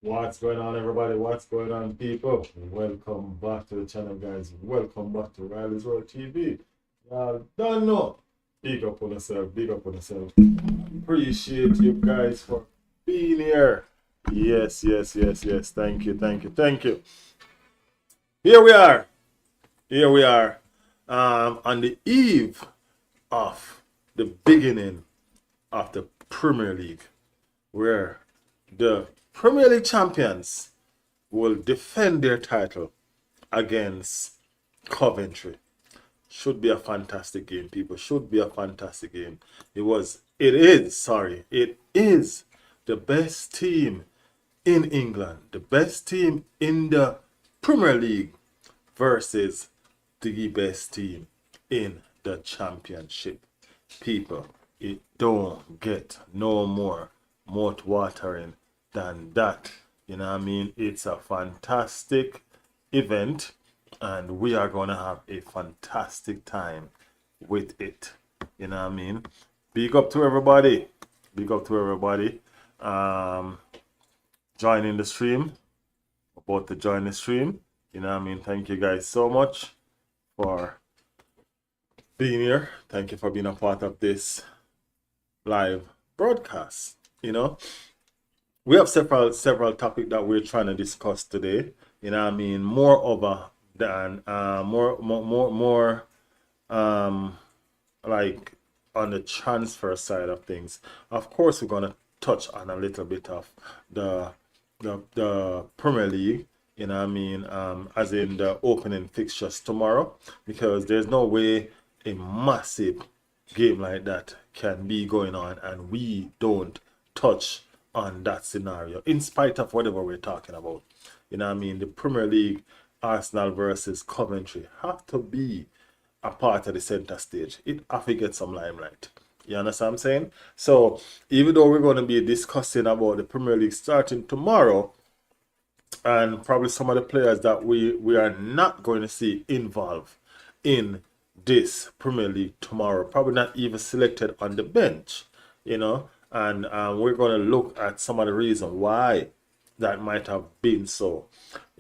What's going on, everybody? What's going on, people? Welcome back to the channel, guys. Welcome back to Riley's World TV. Y'all don't know. Big up on yourself. Big up on yourself. Appreciate you guys for being here. Yes, yes, yes, yes. Thank you, thank you, thank you. Here we are. Here we are. On the eve of the beginning of the Premier League, where the Premier League champions will defend their title against Coventry. Should be a fantastic game, people. Should be a fantastic game. It is the best team in England, the best team in the Premier League versus the best team in the championship. People, it don't get no more mouth watering than that. You know what I mean? It's a fantastic event, and we are going to have a fantastic time with it. You know what I mean? Big up to everybody. Big up to everybody. Joining the stream. About to join the stream. You know what I mean? Thank you guys so much for being here. Thank you for being a part of this live broadcast. You know, we have several topics that we're trying to discuss today. You know what I mean? More over than more like on the transfer side of things. Of course, we're gonna touch on a little bit of the the Premier League. You know what I mean? As in the opening fixtures tomorrow, because there's no way a massive game like that can be going on and we don't touch on that scenario in spite of whatever we're talking about. You know what I mean? The Premier League, Arsenal versus Coventry have to be a part of the center stage. It have to get some limelight. You understand what I'm saying? So even though we're going to be discussing about the Premier League starting tomorrow, and probably some of the players that we are not going to see involved in this Premier League tomorrow, probably not even selected on the bench, you know, and we're going to look at some of the reason why that might have been so.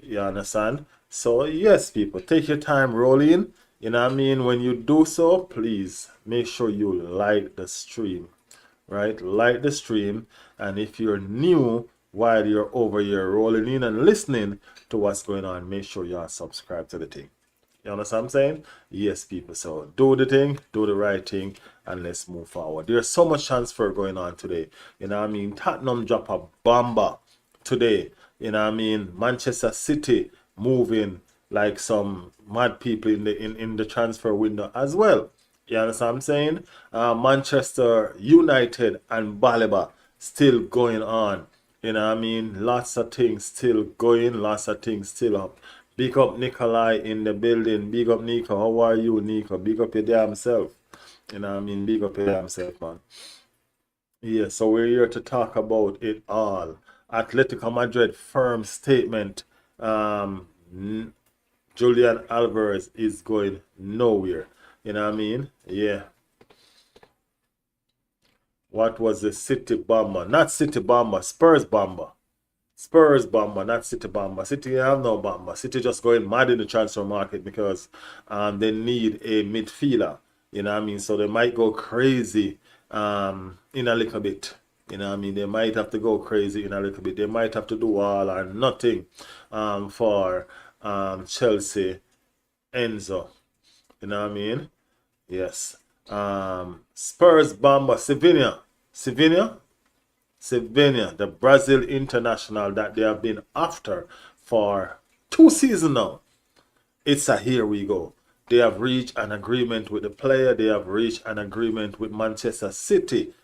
You understand? So yes, people, take your time rolling. You know what I mean? When you do so, please make sure you like the stream, right? Like the stream. And if you're new while you're over here rolling in and listening to what's going on, make sure you are subscribed to the thing. You understand what I'm saying? Yes, people. So do the thing, do the right thing, and let's move forward. There's so much transfer going on today. You know what I mean? Tottenham drop a bomber today. You know what I mean? Manchester City moving like some mad people in the transfer window as well. You understand what I'm saying? Manchester United and Baleba still going on. You know what I mean? Lots of things still going, lots of things still up. Big up Nikolai in the building. Big up Nico. How are you, Nico? Big up your damn self. You know what I mean? Big up your damn self, man. Yeah, so we're here to talk about it all. Atletico Madrid firm statement. Julian Alvarez is going nowhere. You know what I mean? Yeah. What was the City bomber? Not City bomber, Spurs bomber. Spurs bomber, not City bomber. City have no bomber. City just going mad in the transfer market because they need a midfielder. You know what I mean? So they might go crazy in a little bit. You know what I mean? They might have to go crazy in a little bit. They might have to do all or nothing for Chelsea Enzo. You know what I mean? Yes. Spurs bomber, Sevilla. Sevilla? Sevilla, the Brazil international that they have been after for 2 seasons now. It's a here we go. They have reached an agreement with the player. They have reached an agreement with Manchester City.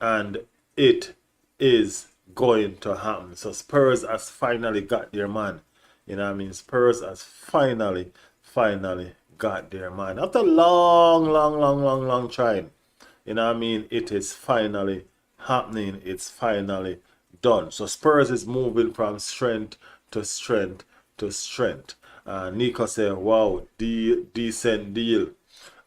And it is going to happen. So Spurs has finally got their man. You know what I mean? Spurs has finally got their man. After long trying. You know what I mean? It is finally happening. It's finally done. So Spurs is moving from strength to strength to strength. Nico said, wow, decent deal.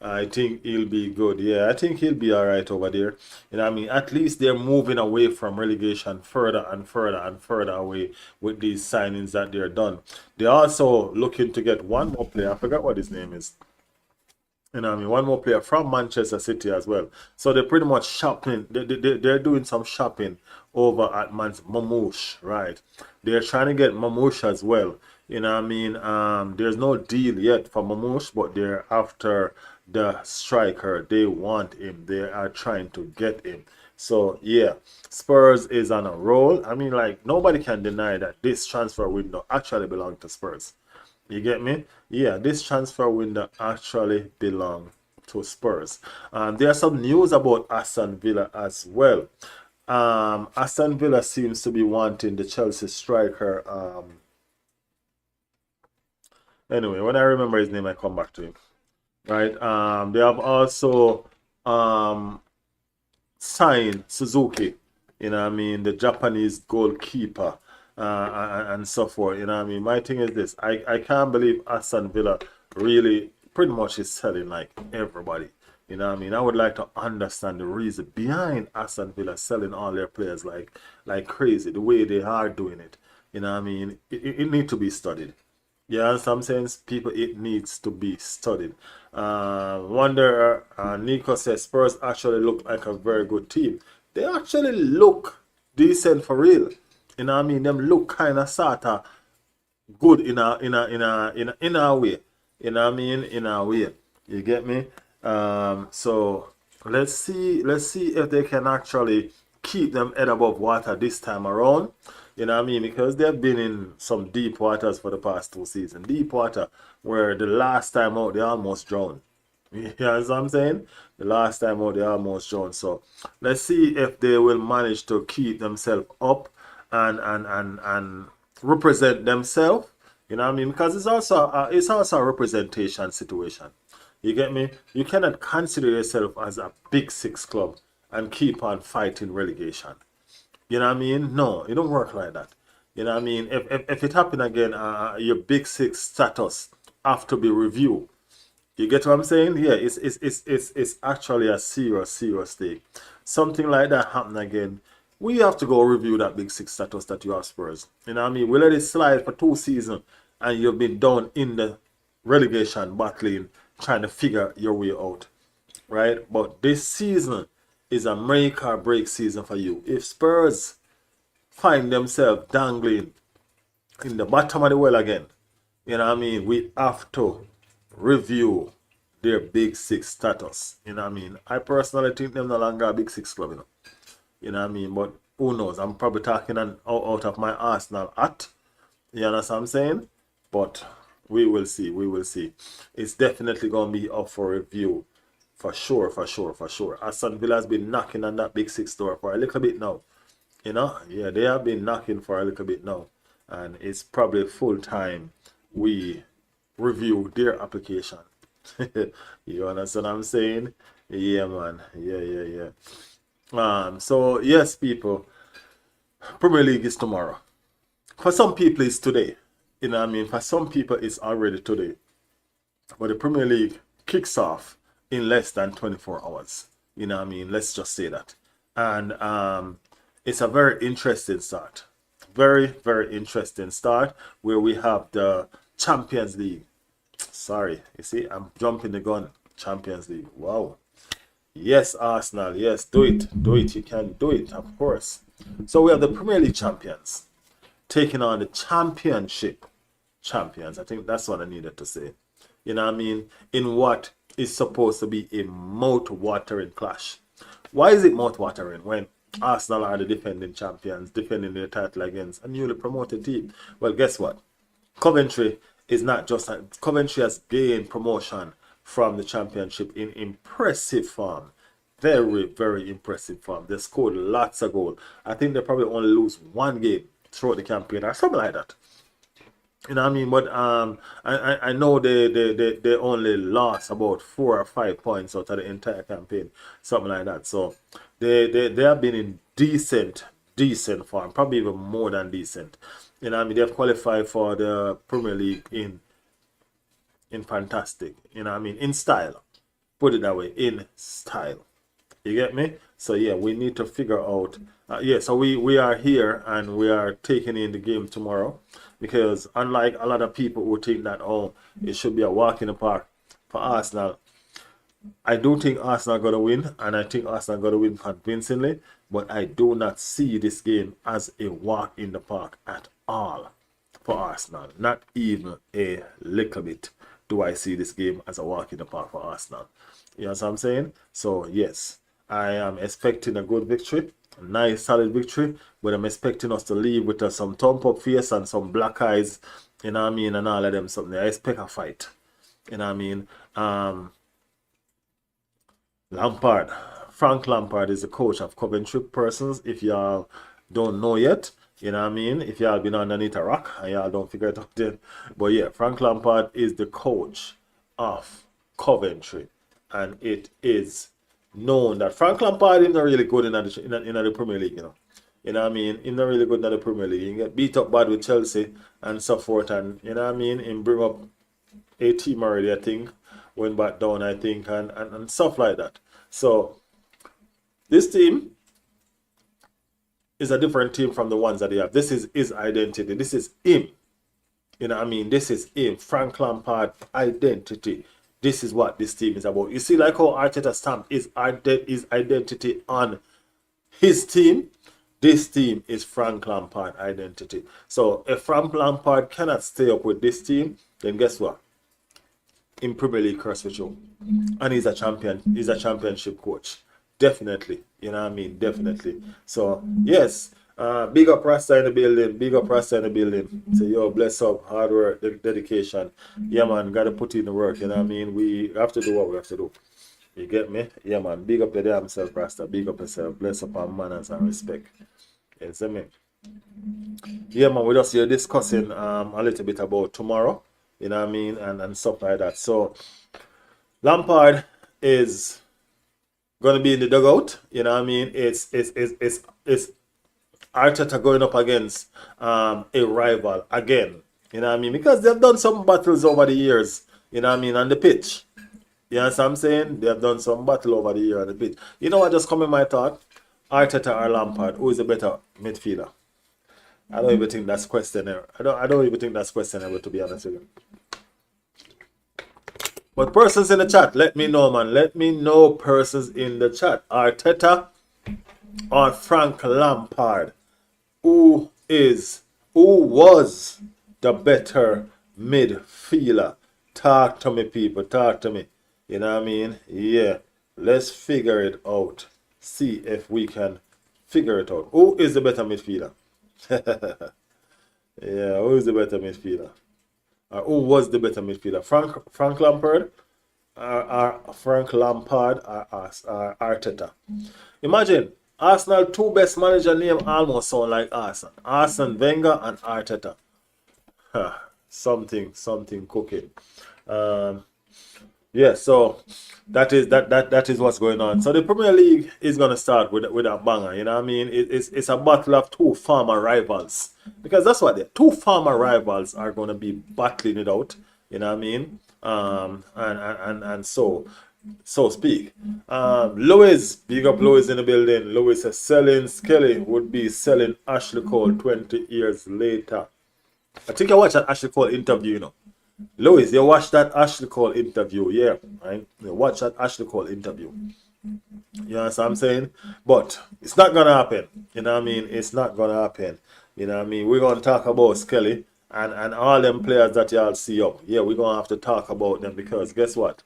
I think he'll be good. Yeah, I think he'll be all right over there. You know what I mean? At least they're moving away from relegation further and further and further away with these signings that they're done. They're also looking to get one more player. I forgot what his name is. You know what I mean? One more player from Manchester City as well. So they're pretty much shopping. They're doing some shopping over at Mamouche, right? They're trying to get Mamouche as well. You know what I mean? There's no deal yet for Mamouche, but they're after the striker. They want him. They are trying to get him. So yeah, Spurs is on a roll. I mean, like nobody can deny that this transfer window actually belonged to Spurs. You get me? Yeah, this transfer window actually belong to Spurs. There's some news about Aston Villa as well. Aston Villa seems to be wanting the Chelsea striker. Anyway, when I remember his name, I come back to him. Right? They have also um, signed Suzuki. You know what I mean? The Japanese goalkeeper. And so forth. You know what I mean? My thing is this. I can't believe Aston Villa really pretty much is selling like everybody. You know what I mean? I would like to understand the reason behind Aston Villa selling all their players like crazy, the way they are doing it. You know what I mean? It needs to be studied. Yeah, in some sense, people, it needs to be studied. Wonder, Nico says Spurs actually look like a very good team. They actually look decent for real. You know what I mean? Them look kind of sort of good in a way. You know what I mean? In a way. You get me? So let's see if they can actually keep them head above water this time around. You know what I mean? Because they've been in some deep waters for the past 2 seasons. Deep water where the last time out they almost drowned. You know what I'm saying? The last time out they almost drowned. So let's see if they will manage to keep themselves up and represent themselves. You know what I mean? Because it's also a representation situation. You get me? You cannot consider yourself as a big six club and keep on fighting relegation. You know what I mean? No, it don't work like that. You know what I mean? If it happen again, your big six status have to be reviewed. You get what I'm saying? Yeah, it's actually a serious thing. Something like that happen again. We have to go review that big six status that you have Spurs. You know what I mean? We let it slide for 2 seasons and you've been down in the relegation battling, trying to figure your way out. Right? But this season is a make or break season for you. If Spurs find themselves dangling in the bottom of the well again, you know what I mean? We have to review their big six status. You know what I mean? I personally think them no longer a big six club, you know. You know what I mean? But who knows? I'm probably talking out of my Arsenal hat. You understand what I'm saying? But we will see. We will see. It's definitely going to be up for review. For sure, for sure, for sure. Aston Villa has been knocking on that big six door for a little bit now. You know? Yeah, they have been knocking for a little bit now. And it's probably full time we review their application. You understand what I'm saying? Yeah, man. Yeah. So yes, people, Premier League is tomorrow. For some people, it's today. You know what I mean? For some people, it's already today. But the Premier League kicks off in less than 24 hours. You know what I mean? Let's just say that. And it's a very interesting start. Very interesting start where we have the Champions League. Sorry, you see, I'm jumping the gun. Champions League. Wow. Yes, Arsenal. Yes, do it. Do it. You can do it, of course. So we have the Premier League champions taking on the championship champions. I think that's what I needed to say. You know what I mean? In what is supposed to be a mouth-watering clash. Why is it mouth-watering when Arsenal are the defending champions, defending their title against a newly promoted team? Well, guess what? Coventry is not just Coventry has gained promotion from the championship in impressive form. Very impressive form. They scored lots of goals. I think they probably only lose one game throughout the campaign or something like that. You know what I mean? But I know they only lost about 4 or 5 points out of the entire campaign, something like that. So they have been in decent form, probably even more than decent. You know what I mean? They've qualified for the Premier League in fantastic. You know what I mean? In style. Put it that way, in style. You get me? So yeah, we need to figure out. Yeah, so we are here and we are taking in the game tomorrow, because unlike a lot of people who think that, oh, it should be a walk in the park for Arsenal, I do think Arsenal going to win, and I think Arsenal going to win convincingly, but I do not see this game as a walk in the park at all for Arsenal. Not even a little bit do I see this game as a walk in the park for Arsenal. You know what I'm saying? So, yes, I am expecting a good victory, a nice, solid victory, but I'm expecting us to leave with some thump up face and some black eyes, you know what I mean, and all of them something. I expect a fight, you know what I mean? Lampard. Frank Lampard is the coach of Coventry persons. If y'all don't know yet, you know what I mean? If y'all been underneath a rock and y'all don't figure it out then. But yeah, Frank Lampard is the coach of Coventry. And it is known that Frank Lampard is not really good in the Premier League, you know. You know what I mean? He's not really good in the Premier League. He get beat up bad with Chelsea and so forth. And you know what I mean? He bring up a team already, I think. Went back down, I think, and stuff like that. So this team is a different team from the ones that they have. This is his identity. This is him. You know what I mean? This is him. Frank Lampard identity. This is what this team is about. You see, like how Arteta stamped his identity on his team. This team is Frank Lampard identity. So if Frank Lampard cannot stay up with this team, then guess what? In Premier League curse with you. And he's a champion. He's a championship coach. Definitely. You know what I mean? Definitely. So, yes. Big up Rasta in the building. Big up Rasta in the building. So, yo, bless up. Hard work. Dedication. Yeah, man. Got to put in the work. You know what I mean? We have to do what we have to do. You get me? Yeah, man. Big up your damn self, Rasta. Big up yourself. Bless up our manners and respect. You see me? Yeah, man. We're just here discussing a little bit about tomorrow. You know what I mean? And stuff like that. So, Lampard is going to be in the dugout. You know what I mean? It's Arteta going up against a rival again. You know what I mean? Because they've done some battles over the years. You know what I mean? On the pitch. You know what I'm saying? They have done some battle over the year on the pitch. You know what just come in my thought? Arteta or Lampard? Who is the better midfielder? I don't even think that's questionable. I don't even think that's questionable, to be honest with you. But persons in the chat, let me know, man. Let me know, persons in the chat. Arteta or Frank Lampard? Who was the better midfielder? Talk to me, people. Talk to me. You know what I mean? Yeah. Let's figure it out. See if we can figure it out. Who is the better midfielder? Yeah, who is the better midfielder? Who was the better midfielder? Frank Lampard or Frank Lampard or Arteta? Imagine Arsenal two best manager name almost sound like Arsene Wenger and Arteta. Something cooking. Yeah, so that is what's going on. So the Premier League is gonna start with a banger. You know what I mean? It's a battle of two former rivals, because that's what they're. Two former rivals are gonna be battling it out. You know what I mean? And so speak. Lewis, big up Lewis in the building. Lewis says selling Skelly would be selling Ashley Cole 20 years later. I think I watched that Ashley Cole interview, you know. Louis, you watch that Ashley Cole interview, yeah, right? You watch that Ashley Cole interview. You know what I'm saying? But it's not gonna happen. You know what I mean? It's not gonna happen. You know what I mean? We're gonna talk about Skelly and all them players that y'all see up. Yeah, we're gonna have to talk about them, because guess what?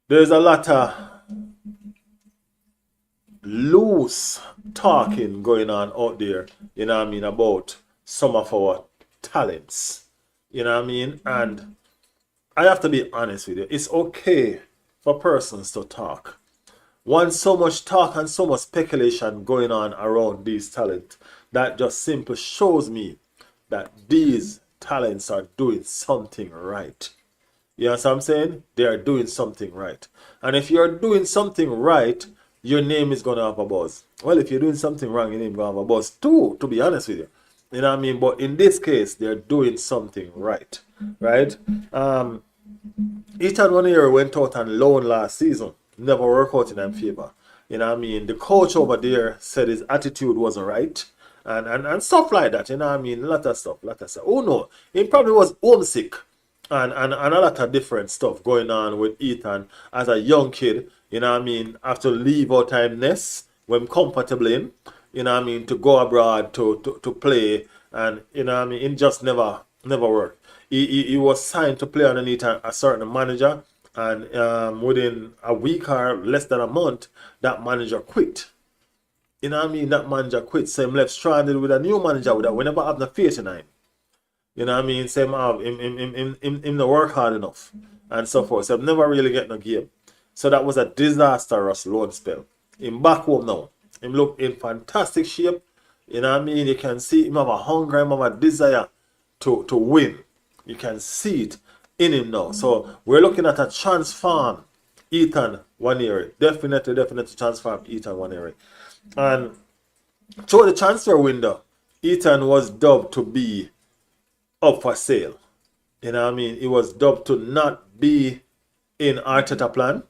There's a lot of loose talking going on out there, you know what I mean, about some of our talents. You know what I mean? And I have to be honest with you. It's okay for persons to talk. Once so much talk and so much speculation going on around these talents, that just simply shows me that these talents are doing something right. You know what I'm saying? They are doing something right. And if you're doing something right, your name is going to have a buzz. Well, if you're doing something wrong, your name is going to have a buzz too, to be honest with you. You know what I mean? But in this case, they're doing something right. Right? Ethan Waneri went out on loan last season. Never worked out in them favor. You know what I mean? The coach over there said his attitude wasn't right. And stuff like that. You know what I mean? A lot of stuff. Lot of stuff. Oh no. He probably was homesick. And a lot of different stuff going on with Ethan as a young kid. You know what I mean? After leave out time nest when comfortable in. You know what I mean? To go abroad to play. And you know what I mean? It just never worked. He was signed to play underneath a certain manager, and within a week or less than a month, that manager quit. You know what I mean? That manager quit. So him left stranded with a new manager that we never have no faith in him. You know what I mean? Same have him the work hard enough and so forth. So never really get no game. So that was a disastrous loan spell. Him back home now. Him look in fantastic shape. You know what I mean? You can see him have a hunger, him have a desire to win. You can see it in him now. So we're looking at a transform Ethan Waneri. Definitely transform Ethan Waneri. And through the transfer window, Ethan was dubbed to be up for sale. You know what I mean? He was dubbed to not be in Arteta plan,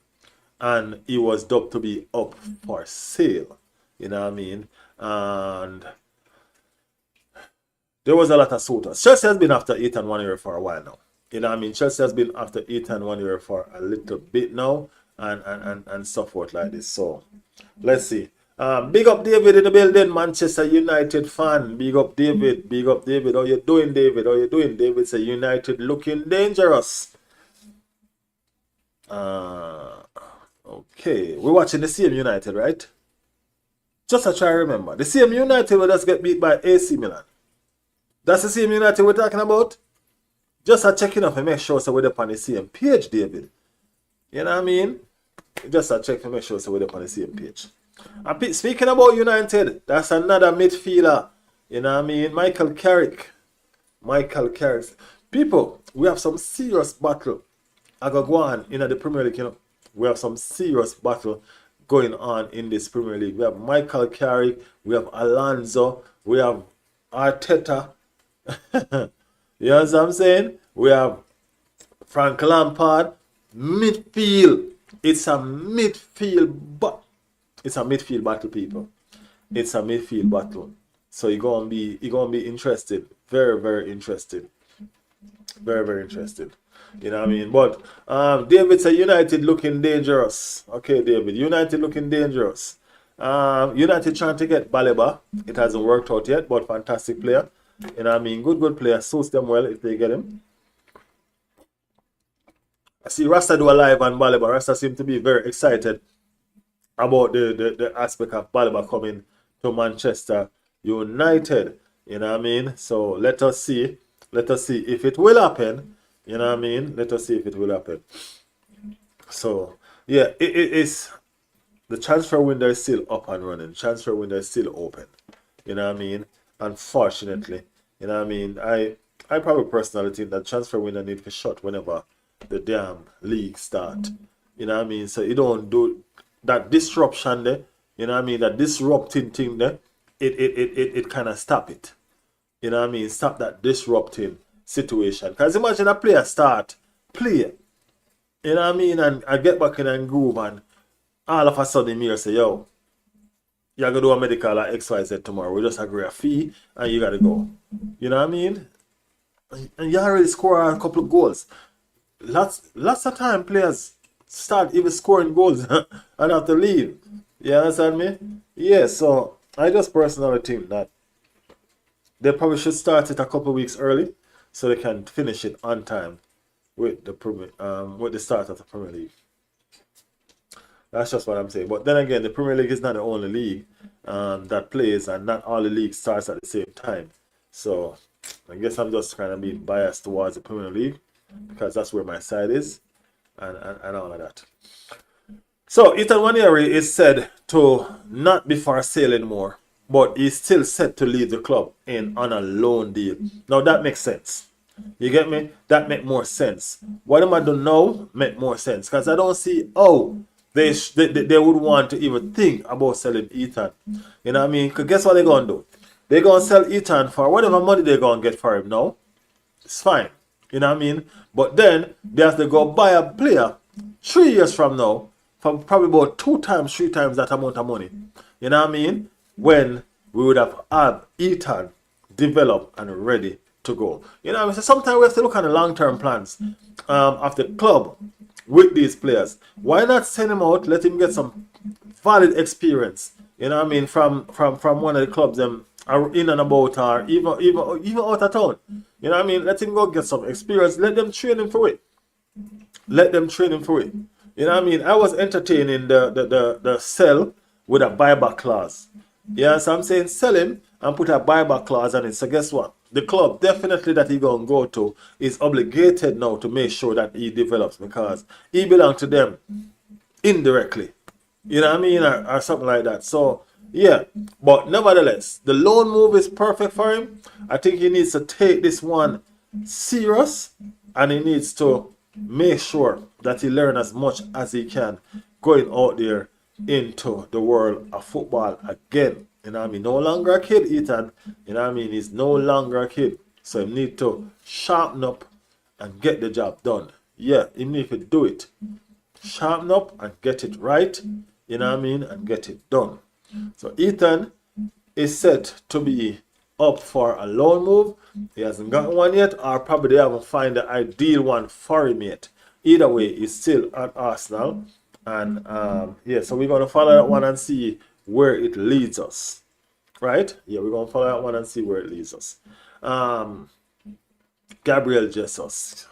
and he was dubbed to be up for sale. You know what I mean? And there was a lot of suitors. Chelsea has been after Ethan Waneri for a while now. You know what I mean? Chelsea has been after Ethan Waneri for a little bit now, and so forth like this. So let's see. Big up David in the building, Manchester United fan. Big up David. Big up David. How you doing, David? How you doing? David say United looking dangerous. Okay. We're watching the same United, right? Just to try to remember. The same United will just get beat by AC Milan. That's the same United we're talking about? Just a checking up and make sure so we're up on the same page, David. You know what I mean? Just a check to make sure so we're up on the same page. And speaking about United, that's another midfielder. You know what I mean? Michael Carrick. People, we have some serious battle. I go on in the Premier League, you know. We have some serious battle going on in this Premier League. We have Michael Carrick, we have Alonso, we have Arteta. You know what I'm saying? We have Frank Lampard. Midfield. It's a midfield battle, people. It's a midfield battle. So you're gonna be interested. Very, very interested. Very, very interested. You know what I mean? But David said United looking dangerous. Okay, David. United looking dangerous. United trying to get Baleba. It hasn't worked out yet, but fantastic player. You know what I mean? Good player. Suits them well if they get him. I see Rasta do a live on Baleba. Rasta seem to be very excited about the aspect of Baleba coming to Manchester United. You know what I mean? So let us see if it will happen. You know what I mean? Let us see if it will happen. So yeah, it's the transfer window is still up and running. Transfer window is still open. You know what I mean? Unfortunately, you know what I mean? I probably personally think that transfer window need to shut whenever the damn league start. You know what I mean? So you don't do that disruption there. You know what I mean? That disrupting thing there. It kind of stop it. You know what I mean? Stop that disrupting situation. Because imagine a player start play. You know what I mean? And I get back in and groove, and all of a sudden me say, yo, you're going to do a medical at XYZ tomorrow. We just agree a fee and you got to go. You know what I mean? And you already score a couple of goals. Lots of time players start even scoring goals and have to leave. You understand me? Yeah, so I just personally think that they probably should start it a couple of weeks early so they can finish it on time with the start of the Premier League. That's just what I'm saying. But then again, the Premier League is not the only league that plays, and not all the leagues starts at the same time. So I guess I'm just kind of being biased towards the Premier League because that's where my side is, and all of that. So Ethan Waneri is said to not be for sale anymore, but he's still set to leave the club on a loan deal. Now that makes sense. You get me? That make more sense. What am I doing now make more sense because I don't see how they would want to even think about selling Ethan. You know what I mean? Because guess what they're going to do? They're going to sell Ethan for whatever money they're going to get for him now. It's fine. You know what I mean? But then they have to go buy a player 3 years from now for probably about 2 times, 3 times that amount of money. You know what I mean? When we would have had Ethan developed and ready to go. You know what I mean? So sometimes we have to look at the long-term plans of the club with these players. Why not send him out, let him get some valid experience, you know what I mean, from one of the clubs are in and about, or even out of town. You know what I mean? Let him go get some experience. Let them train him for it. Let them train him for it. You know what I mean? I was entertaining the sell with a buyback clause. Yeah, so I'm saying sell him and put a buyback clause on it. So guess what? The club definitely that he gonna go to is obligated now to make sure that he develops, because he belongs to them indirectly. You know what I mean? Or something like that. So yeah, but nevertheless, the loan move is perfect for him. I think he needs to take this one serious, and he needs to make sure that he learn as much as he can going out there into the world of football again. You know what I mean? No longer a kid, Ethan. You know what I mean? He's no longer a kid. So he need to sharpen up and get the job done. Yeah, he need to do it. Sharpen up and get it right. You know what I mean? And get it done. So Ethan is set to be up for a loan move. He hasn't gotten one yet, or probably they haven't found the ideal one for him yet. Either way, he's still at Arsenal. And yeah, so we're going to follow that one and see where it leads us. Right? Yeah, we're going to follow that one and see where it leads us. Gabriel Jesus.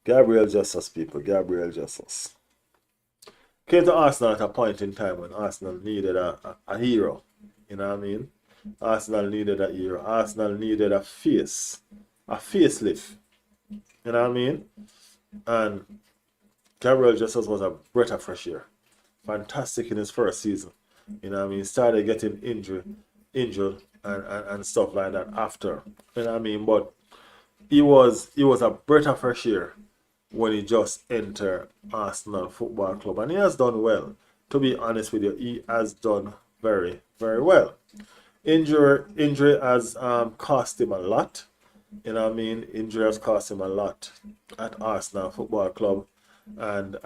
Gabriel Jesus, people. Gabriel Jesus. Came to Arsenal at a point in time when Arsenal needed a hero. You know what I mean? Arsenal needed a hero. Arsenal needed a facelift. You know what I mean? And Gabriel Jesus was a breath of fresh air. Fantastic in his first season. You know what I mean? He started getting injured and stuff like that after. You know what I mean? But he was a breath of fresh air when he just entered Arsenal Football Club. And he has done well. To be honest with you, he has done very, very well. Injury has cost him a lot. You know what I mean? Injury has cost him a lot at Arsenal Football Club. And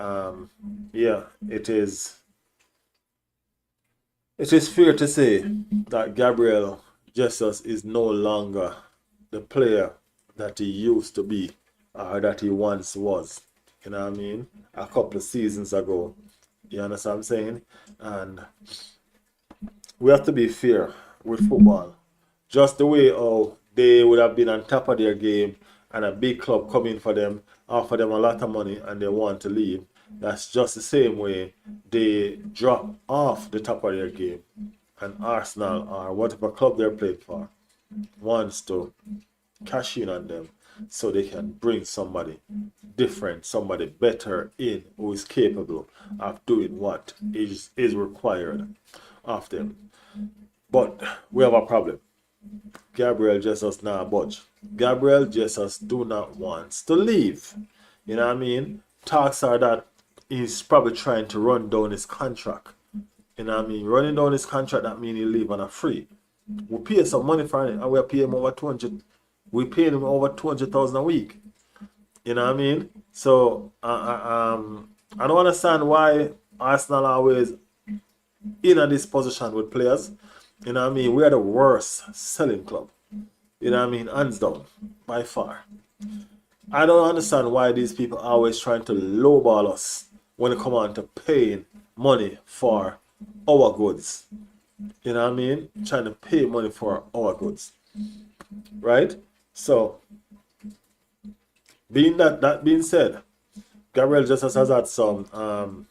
yeah, it is fair to say that Gabriel Jesus is no longer the player that he used to be, or that he once was. You know what I mean? A couple of seasons ago. You understand what I'm saying? And we have to be fair with football. Just the way they would have been on top of their game and a big club come in for them, offer them a lot of money, and they want to leave. That's just the same way they drop off the top of their game, and Arsenal or whatever club they're playing for wants to cash in on them so they can bring somebody different, somebody better in, who is capable of doing what is required of them. But we have a problem. Gabriel Jesus now budge. Gabriel Jesus do not want to leave. You know what I mean? Talks are that he's probably trying to run down his contract. You know what I mean? Running down his contract, that means he leave on a free. We pay some money for it, and we pay him over 200. We pay him over 200,000 a week. You know what I mean? So I don't understand why Arsenal always in this position with players. You know what I mean? We are the worst selling club. You know what I mean? Hands down, by far. I don't understand why these people are always trying to lowball us when it comes on to paying money for our goods. You know what I mean? Trying to pay money for our goods. Right? So, that being said, Gabriel Jesus has had some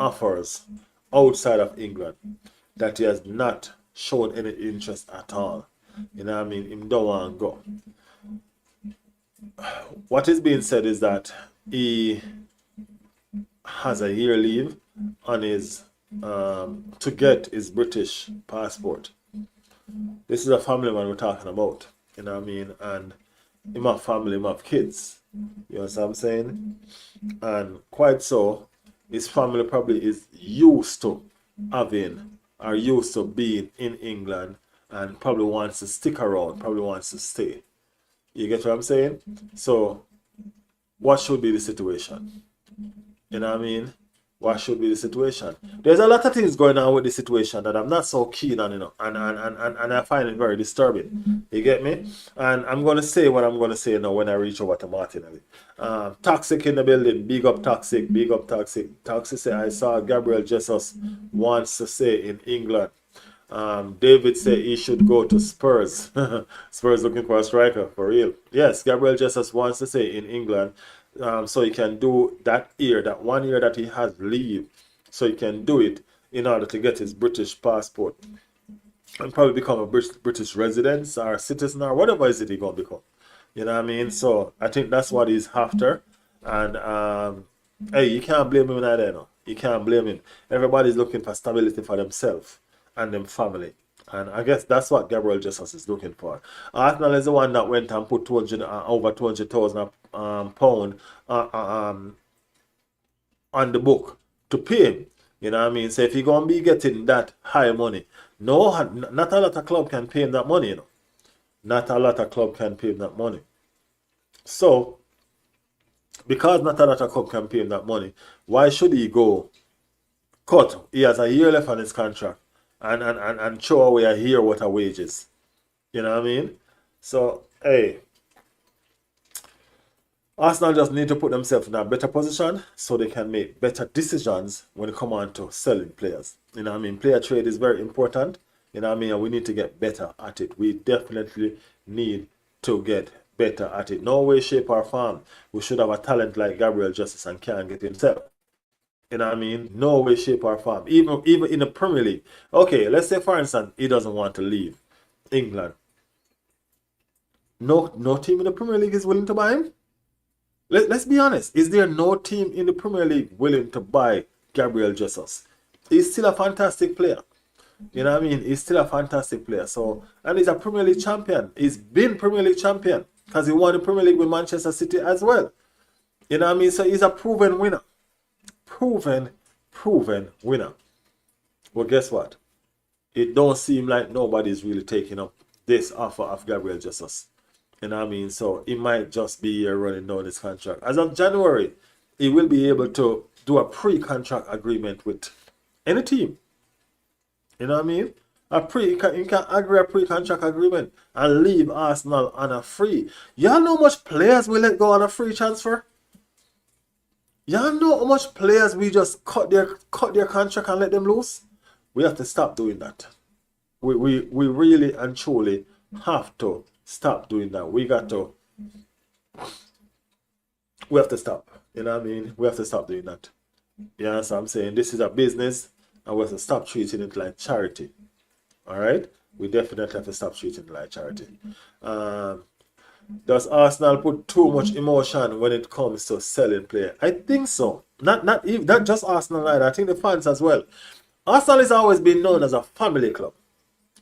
offers outside of England that he has not shown any interest at all. You know what I mean? He don't want to go. What is being said is that he has a year leave on his to get his British passport. This is a family man we're talking about. You know what I mean? And him have family, him have kids. You know what I'm saying? And quite so, his family probably is used to having or used to being in England, and probably wants to stick around, probably wants to stay. You get what I'm saying? So, what should be the situation? You know what I mean? What should be the situation? There's a lot of things going on with the situation that I'm not so keen on, and I find it very disturbing. You get me? And I'm going to say what I'm going to say now when I reach over to Martinelli. Toxic in the building. Big up Toxic. Big up Toxic. Toxic say, I saw Gabriel Jesus wants to say in England. David said he should go to Spurs. Spurs looking for a striker, for real. Yes, Gabriel Jesus wants to say in England, so he can do that year, that 1 year that he has leave, so he can do it in order to get his British passport and probably become a British resident or citizen or whatever is it he gonna become. You know what I mean? So I think that's what he's after. And hey, you can't blame him either, no. You can't blame him. Everybody's looking for stability for themselves and them family. And I guess that's what Gabriel Jesus is looking for. Arsenal is the one that went and put 200, over 200,000 pound on the book to pay him. You know what I mean? So if you're going to be getting that high money, no, not a lot of club can pay him that money, you know. Not a lot of club can pay him that money. So, because not a lot of club can pay him that money, why should he go cut? He has a year left on his contract and throw away a year worth of wages. You know what I mean? So, hey, Arsenal just need to put themselves in a better position so they can make better decisions when it comes on to selling players. You know what I mean? Player trade is very important. You know what I mean? And we need to get better at it. We definitely need to get better at it. No way, shape, or form we should have a talent like Gabriel Jesus and can't get himself. You know what I mean? No way, shape, or form. Even in the Premier League. Okay, let's say for instance he doesn't want to leave England. No team in the Premier League is willing to buy him. Let's be honest. Is there no team in the Premier League willing to buy Gabriel Jesus? He's still a fantastic player. You know what I mean? He's still a fantastic player. So, and he's a Premier League champion. He's been Premier League champion because he won the Premier League with Manchester City as well. You know what I mean? So he's a proven winner. Proven winner. Well, guess what? It don't seem like nobody's really taking up this offer of Gabriel Jesus. You know what I mean? So he might just be here running down his contract. As of January, he will be able to do a pre-contract agreement with any team. You know what I mean? You can agree a pre-contract agreement and leave Arsenal on a free. Y'all know how much players we let go on a free transfer? Y'all know how much players we just cut their contract and let them loose? We have to stop doing that. We really and truly have to stop doing that. We have to stop. You know what I mean? We have to stop doing that. You know what I'm saying? This is a business and we have to stop treating it like charity. Alright? We definitely have to stop treating it like charity. Does Arsenal put too much emotion when it comes to selling players? I think so. Not just Arsenal either. I think the fans as well. Arsenal has always been known as a family club.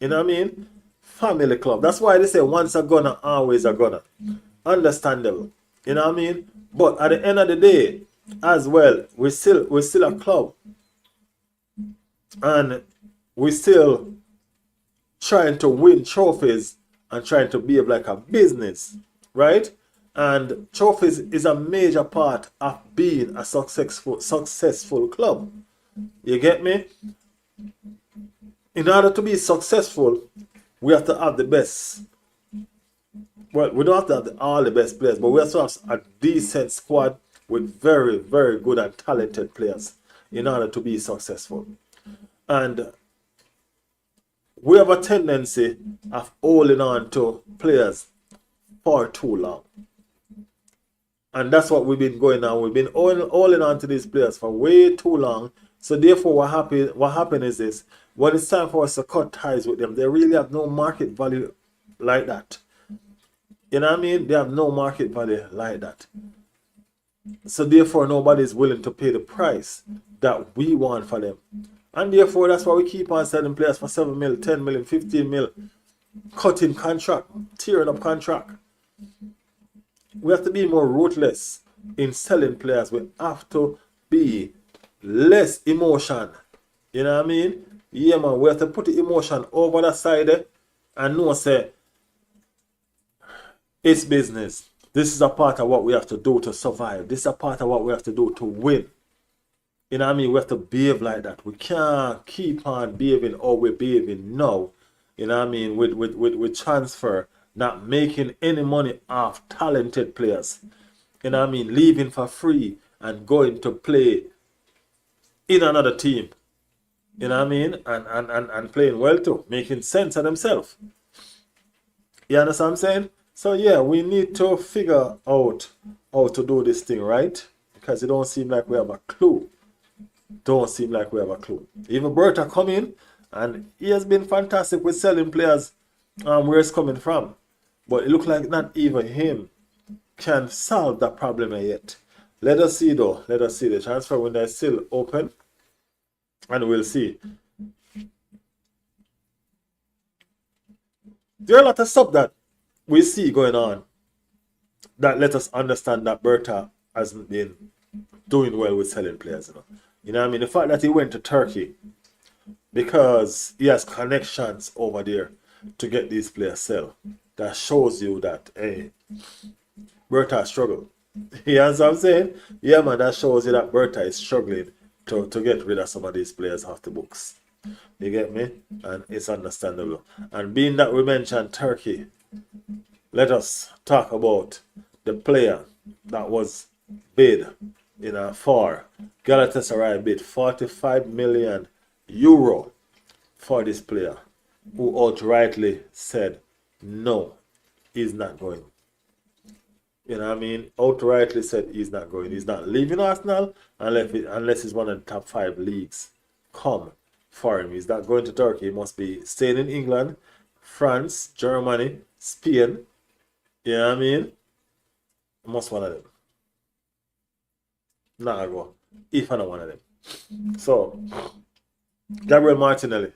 You know what I mean? Family club. That's why they say once a gunner, always a gunner. Understandable. You know what I mean? But at the end of the day, as well, we're still a club. And we're still trying to win trophies and trying to behave like a business. Right? And trophies is a major part of being a successful club. You get me? In order to be successful, we have to have the best. Well, we don't have to have all the best players, but we have to have a decent squad with very, very good and talented players in order to be successful. And we have a tendency of holding on to players for too long. And that's what we've been going on. We've been holding on to these players for way too long. So therefore, what happened is this. When it's time for us to cut ties with them, they really have no market value like that. You know what I mean? They have no market value like that. So therefore, nobody's willing to pay the price that we want for them. And therefore, that's why we keep on selling players for 7 mil, 10 million, 15 mil, cutting contract, tearing up contract. We have to be more ruthless in selling players. We have to be less emotion. You know what I mean? Yeah, man, we have to put the emotion over the side and know, say, It's business. This is a part of what we have to do to survive. This is a part of what we have to do to win. You know what I mean? We have to behave like that. We can't keep on behaving how we're behaving now. You know what I mean? With transfer, not making any money off talented players. You know what I mean? Leaving for free and going to play in another team. You know what I mean? And playing well too. Making sense of themselves. You understand what I'm saying? So yeah, we need to figure out how to do this thing, right? Because it don't seem like we have a clue. Don't seem like we have a clue. Even Berta come in, and he has been fantastic with selling players where it's coming from. But it looks like not even him can solve that problem yet. Let us see though. Let us see. The transfer window is still open. And we'll see. There are a lot of stuff that we see going on that let us understand that Berta hasn't been doing well with selling players. You know what I mean? The fact that he went to Turkey because he has connections over there to get these players sell. That shows you that, hey, Berta struggled. You know what I'm saying? Yeah, man, that shows you that Berta is struggling to get rid of some of these players off the books. You get me? And it's understandable. And being that we mentioned Turkey, let us talk about the player that was bid for Galatasaray bid 45 million euro for this player, who outrightly said no, he's not going. You know what I mean? Outrightly said he's not going. He's not leaving Arsenal unless he's one of the top 5 leagues come for him. He's not going to Turkey. He must be staying in England, France, Germany, Spain. You know what I mean? Must one of them. Nah, I go. If I don't one of them. So, Gabriel Martinelli.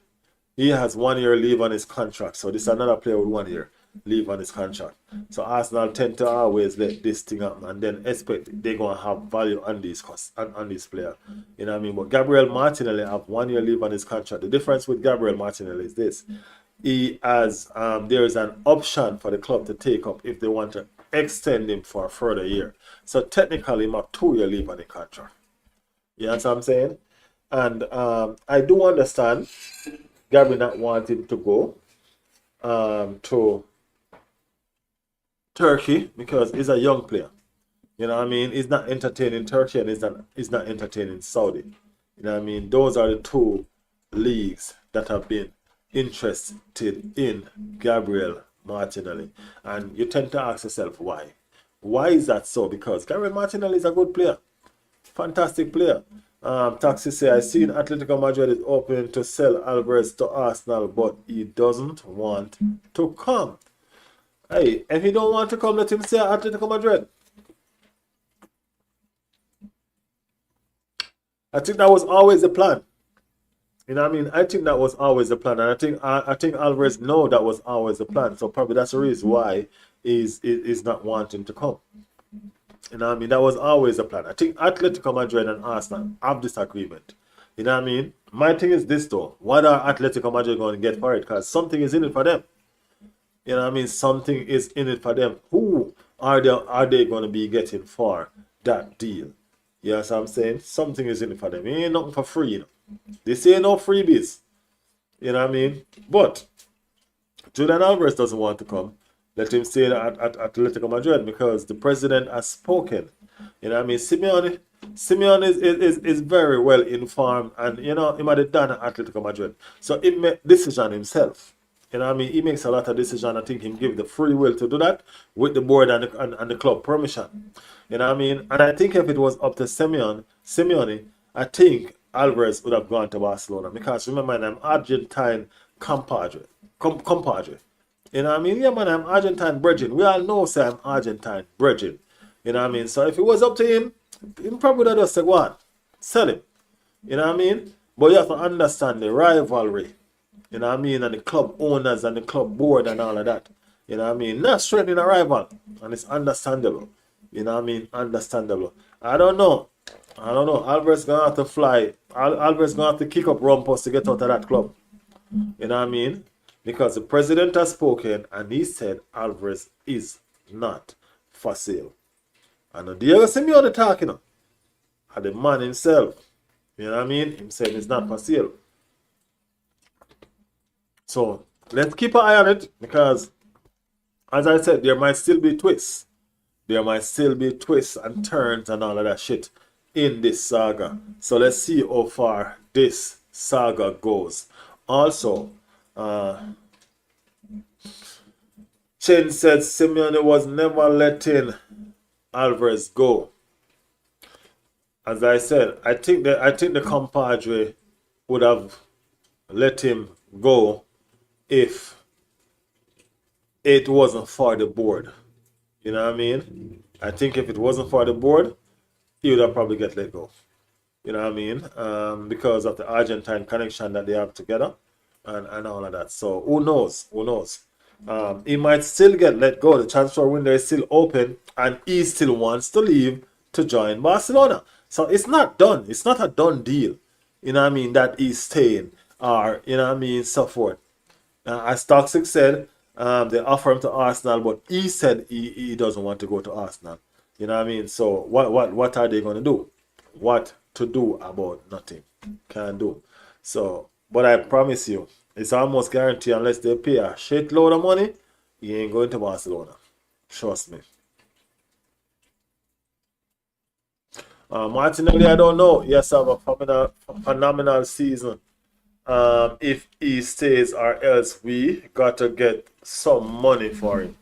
He has 1 year leave on his contract. So this is another player with 1 year leave on his contract. So Arsenal tend to always let this thing up and then expect they're gonna have value on these costs on this player. You know what I mean? But Gabriel Martinelli have 1 year leave on his contract. The difference with Gabriel Martinelli is this. He has there is an option for the club to take up if they want to extend him for a further year. So technically he have 2 year leave on the contract. You know what I'm saying? And I do understand Gabriel not wanting to go to Turkey because he's a young player. You know what I mean? He's not entertaining Turkey and he's not entertaining Saudi. You know what I mean? Those are the 2 leagues that have been interested in Gabriel Martinelli. And you tend to ask yourself why. Why is that so? Because Gabriel Martinelli is a good player. Fantastic player. Taxi say, I seen Atletico Madrid is open to sell Alvarez to Arsenal, but he doesn't want to come. Hey, if he don't want to come, let him stay at Atletico Madrid. I think that was always the plan. You know what I mean? I think that was always the plan. And I think Alvarez know that was always the plan. So probably that's the reason why he's not wanting to come. You know what I mean? That was always the plan. I think Atletico Madrid and Arsenal have this agreement. You know what I mean? My thing is this though. What are Atletico Madrid going to get for it? Because something is in it for them. You know what I mean? Something is in it for them. Who are they going to be getting for that deal? You know what I'm saying? Something is in it for them. It ain't nothing for free, you know. This ain't no freebies. You know what I mean? But Julian Alvarez doesn't want to come. Let him stay at Atletico Madrid because the president has spoken. You know what I mean? Simeone is very well informed and, you know, he might have done at Atletico Madrid. So he made decision himself. You know what I mean? He makes a lot of decisions. I think he give the free will to do that with the board and the club permission. You know what I mean? And I think if it was up to Simeone, I think Alvarez would have gone to Barcelona because remember, I'm Argentine compadre. You know what I mean? Yeah, man, I'm Argentine brethren. We all know, say I'm Argentine brethren. You know what I mean? So if it was up to him, he probably would have just said, go on, sell him. You know what I mean? But you have to understand the rivalry. You know what I mean? And the club owners and the club board and all of that. You know what I mean? Not strengthening a rival. And it's understandable. You know what I mean? Understandable. I don't know. Alvarez gonna have to fly. Alvarez gonna have to kick up Rumpus to get out of that club. You know what I mean? Because the president has spoken and he said Alvarez is not for sale. And the you see me on the talk, you know. And the man himself, you know what I mean? Him saying it's not for sale. So let's keep an eye on it because, as I said, there might still be twists. There might still be twists and turns and all of that shit in this saga. So let's see how far this saga goes. Also, Chen said Simeone was never letting Alvarez go. As I said, I think the compadre would have let him go if it wasn't for the board. You know what I mean? I think if it wasn't for the board, he would have probably get let go. You know what I mean? Because of the Argentine connection that they have together and all of that. So who knows? Who knows? He might still get let go. The transfer window is still open and he still wants to leave to join Barcelona. So it's not done. It's not a done deal. You know what I mean? That he's staying or, you know what I mean, so forth. As Toxic said, they offer him to Arsenal, but he said he doesn't want to go to Arsenal. You know what I mean? So what are they going to do? What to do about nothing? Can't do. So, but I promise you, it's almost guaranteed unless they pay a shitload of money, he ain't going to Barcelona. Trust me. Martinelli, I don't know. Yes, have a phenomenal season. If he stays or else we got to get some money for him.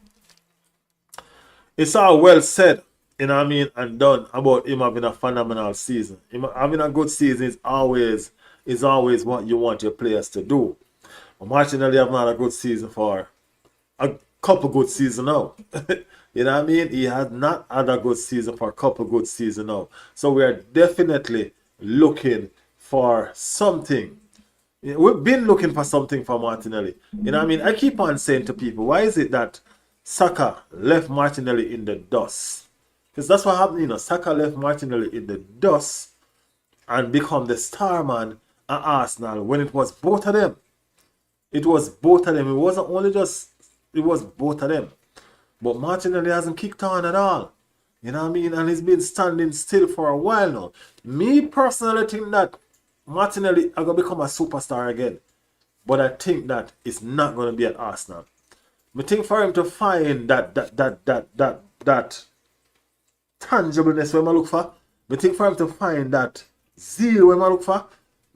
It's all well said, you know what I mean, and done about him having a phenomenal season. Him having a good season is always what you want your players to do. But Martinelli have not a good season for a couple good seasons now. You know what I mean? He has not had a good season for a couple good seasons now. So we are definitely looking for something. We've been looking for something for Martinelli. You know what I mean? I keep on saying to people, why is it that Saka left Martinelli in the dust? Because that's what happened, you know. Saka left Martinelli in the dust and become the star man at Arsenal when it was both of them. It was both of them. It wasn't only just, it was both of them. But Martinelli hasn't kicked on at all. You know what I mean? And he's been standing still for a while now. Me personally think that Martinelli is going to become a superstar again. But I think that it's not going to be at Arsenal. I think for him to find that tangibleness when I look for, I think for him to find that zeal when I look for,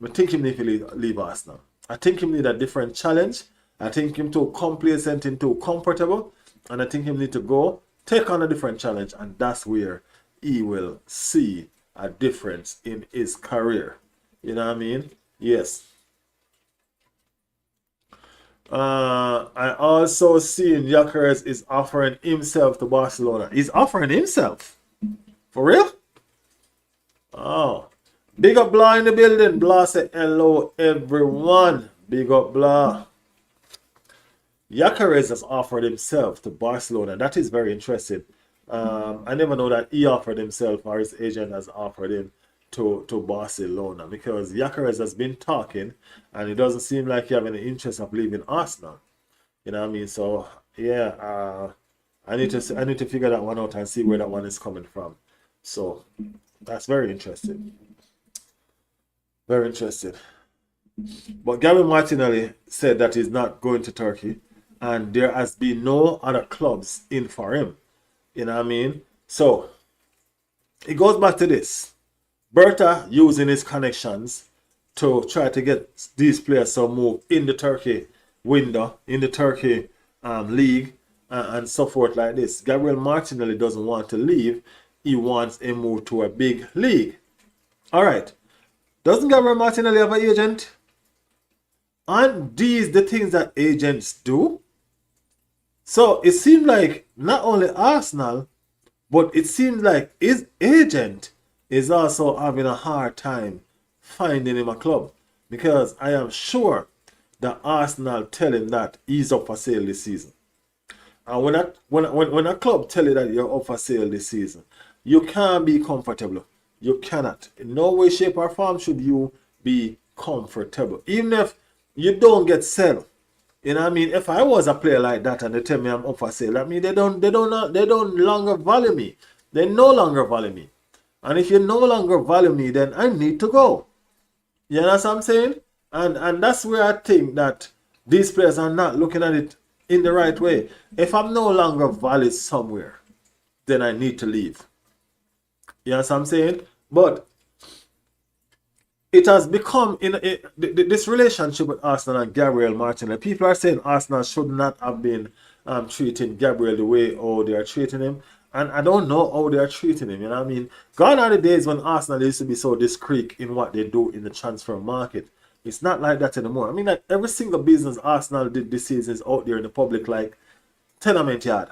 I think he need to leave Arsenal. I think he need a different challenge. I think him too complacent and too comfortable. And I think he need to go take on a different challenge. And that's where he will see a difference in his career. You know what I mean? Yes. I also seen Gyökeres is offering himself to Barcelona. He's offering himself? For real? Oh. Big up Blah in the building. Blah said hello everyone. Big up Blah. Gyökeres has offered himself to Barcelona. That is very interesting. I never know that he offered himself or his agent has offered him to Barcelona, because Gyökeres has been talking and it doesn't seem like he have any interest of leaving Arsenal. You know what I mean? So yeah, I need to figure that one out and see where that one is coming from. So that's very interesting. Very interesting. But Gary Martinelli said that he's not going to Turkey and there has been no other clubs in for him. You know what I mean? So it goes back to this. Berta using his connections to try to get these players to move in the Turkey window, in the Turkey league, and so forth like this. Gabriel Martinelli doesn't want to leave. He wants a move to a big league. All right. Doesn't Gabriel Martinelli have an agent? Aren't these the things that agents do? So it seems like not only Arsenal, but it seems like his agent is also having a hard time finding him a club, because I am sure that Arsenal tell him that he's up for sale this season. And when a club tell you that you're up for sale this season, you can't be comfortable. You cannot. In no way, shape, or form should you be comfortable. Even if you don't get sell You know what I mean? If I was a player like that and they tell me I'm up for sale, I mean they don't longer value me. They no longer value me. And if you no longer value me, then I need to go. You know what I'm saying? And that's where I think that these players are not looking at it in the right way. If I'm no longer valued somewhere, then I need to leave. You know what I'm saying? But it has become this relationship with Arsenal and Gabriel Martinelli. People are saying Arsenal should not have been treating Gabriel the way how they are treating him. And I don't know how they are treating him. You know what I mean? Gone are the days when Arsenal used to be so discreet in what they do in the transfer market. It's not like that anymore. I mean, like every single business Arsenal did this season is out there in the public like tenement yard.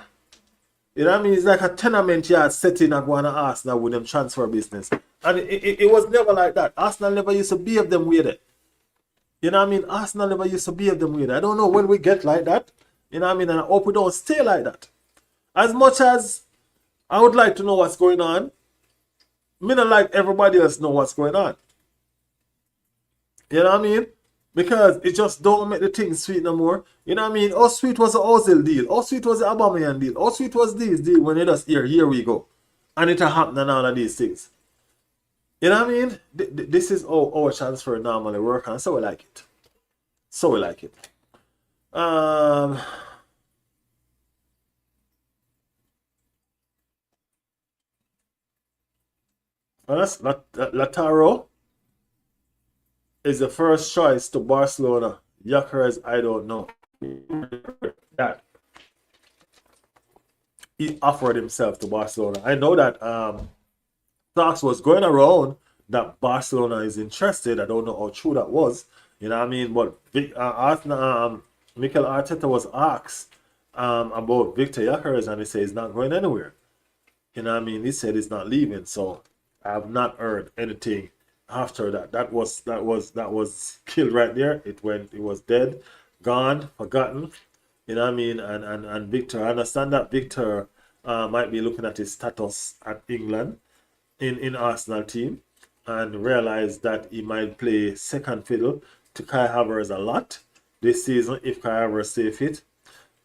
You know what I mean? It's like a tenement yard setting and going to Arsenal with them transfer business. And it was never like that. Arsenal never used to behave them with it. You know what I mean? Arsenal never used to behave them with it. I don't know when we get like that. You know what I mean? And I hope we don't stay like that. As much as I would like to know what's going on, me not like everybody else know what's going on. You know what I mean? Because it just don't make the thing sweet no more. You know what I mean? How sweet was the Ozil deal? How sweet was the Aubameyang deal? How sweet was this deal when it just here we go. And it happened and all of these things. You know what I mean? This is how our transfer normally work, and so we like it. So we like it. Lautaro is the first choice to Barcelona. Gyökeres, I don't know. That he offered himself to Barcelona. I know that talks was going around that Barcelona is interested. I don't know how true that was. You know what I mean? But Mikel Arteta was asked about Victor Gyökeres, and he said he's not going anywhere. You know what I mean? He said he's not leaving. So I have not heard anything after that. That was killed right there. It was dead, gone, forgotten. You know what I mean? And Victor, I understand that Victor might be looking at his status at England in Arsenal team and realize that he might play second fiddle to Kai Havertz a lot this season if Kai Havertz stay fit.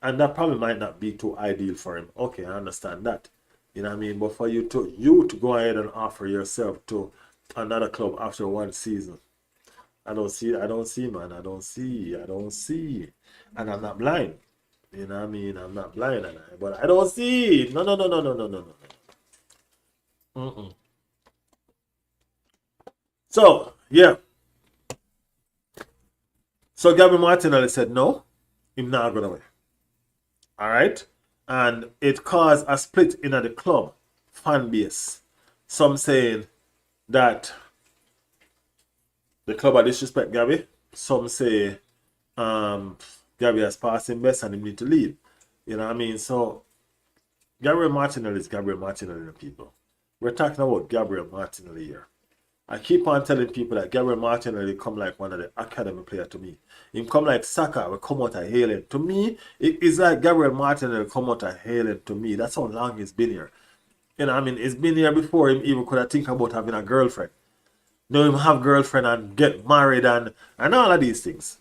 And that probably might not be too ideal for him. Okay, I understand that. You know what I mean? But for you to go ahead and offer yourself to another club after one season, I don't see, man. I don't see. And I'm not blind. You know what I mean? I'm not blind, but I don't see. No. Mm-mm. So, yeah. So Gabby Martinelli said no, he's not going away. All right? And it caused a split in the club fan base. Some saying that the club are disrespect Gabby. Some say Gabby has passed him best and he need to leave. You know what I mean? So Gabriel Martinelli is Gabriel Martinelli, people. We're talking about Gabriel Martinelli here. I keep on telling people that Gabriel Martinelli come like one of the academy players to me. He come like Saka, will come out of hailing. To me, it is like Gabriel Martinelli come out of hailing to me. That's how long he's been here. You know, I mean, he's been here before him even could have think about having a girlfriend. Know him have girlfriend and get married and all of these things.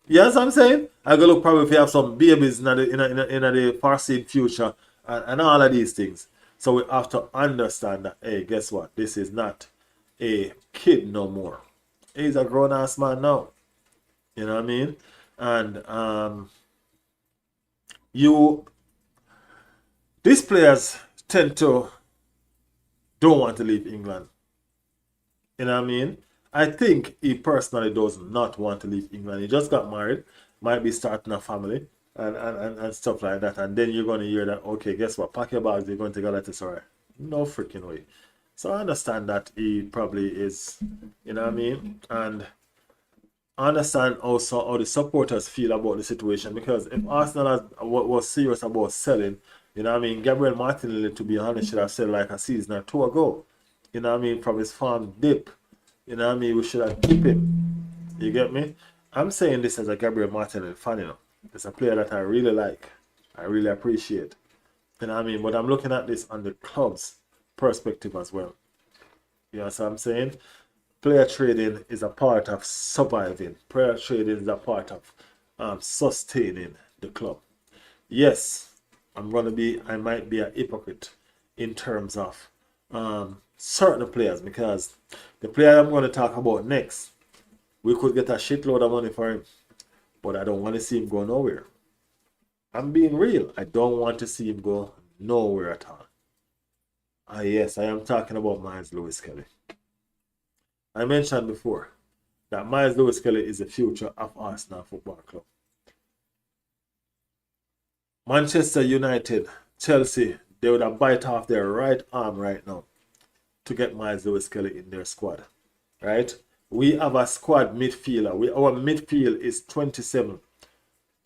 You know what I'm saying? I go look probably if you have some babies in the foreseen future and all of these things. So we have to understand that, hey, guess what? This is not a kid no more. He's a grown-ass man now. You know what I mean? And these players tend to don't want to leave England. You know what I mean? I think he personally does not want to leave England. He just got married, might be starting a family and stuff like that. And then you're going to hear that, okay, guess what? Pack your bags, you're going to go to Galatasaray. No freaking way. So I understand that he probably is, you know what I mean? And I understand also how the supporters feel about the situation, because if Arsenal was serious about selling, you know what I mean, Gabriel Martinelli, to be honest, should have said like a season or two ago. You know what I mean? From his farm dip. You know what I mean? We should have keep him. You get me? I'm saying this as a Gabriel Martinelli fan, you know. It's a player that I really like. I really appreciate. You know what I mean? But I'm looking at this on the club's perspective as well. You know what I'm saying? Player trading is a part of surviving. Player trading is a part of sustaining the club. Yes, I might be a hypocrite in terms of certain players, because the player I'm going to talk about next, we could get a shitload of money for him, but I don't want to see him go nowhere. I'm being real. I don't want to see him go nowhere at all. Yes, I am talking about Miles Lewis Kelly. I mentioned before that Miles Lewis Kelly is the future of Arsenal Football Club. Manchester United, Chelsea, they would have bite off their right arm right now to get Miles Lewis Kelly in their squad. Right? We have a squad midfielder. Our midfield is 27,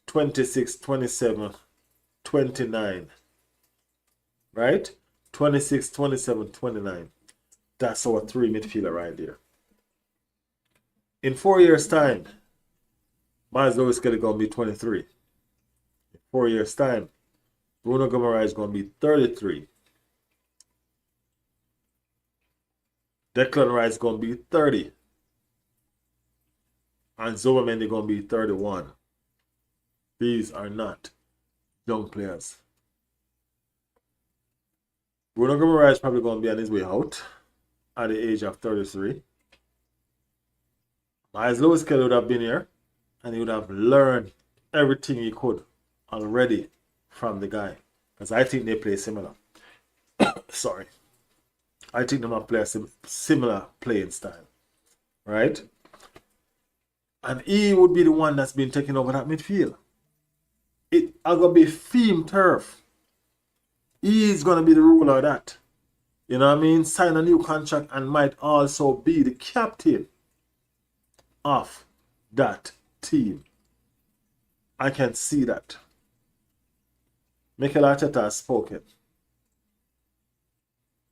26, 27, 29. Right? 26, 27, 29. That's our three midfielder right there. In 4 years' time, Miles Lewis Kelly going to be 23. In 4 years' time, Bruno Guimaraes is going to be 33. Declan Rice is going to be 30. And Zubomendi is going to be 31. These are not young players. Bruno Guimaraes is probably going to be on his way out at the age of 33. Miles Lewis Kelly would have been here and he would have learned everything he could already from the guy. Because I think they play similar. Sorry. I think they might play a similar playing style. Right? And he would be the one that's been taking over that midfield. It's going to be theme turf. He's going to be the ruler of that. You know what I mean? Sign a new contract and might also be the captain of that team. I can see that. Mikel Arteta has spoken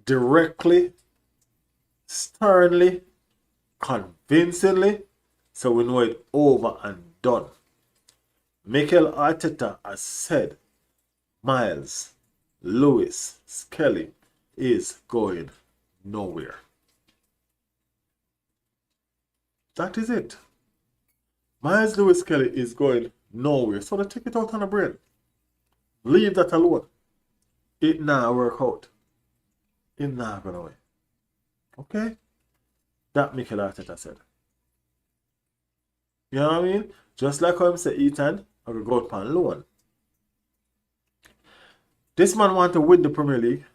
directly, sternly, convincingly, so we know it over and done. Mikel Arteta has said Miles Lewis Skelly is going nowhere. That is it. Miles Lewis Kelly is going nowhere. So they take it out on the brain. Leave that alone. It not work out. It not gonna work. Okay? That Mikel Arteta said. You know what I mean? Just like how I say Ethan, I will go out on loan. This man want to win the Premier League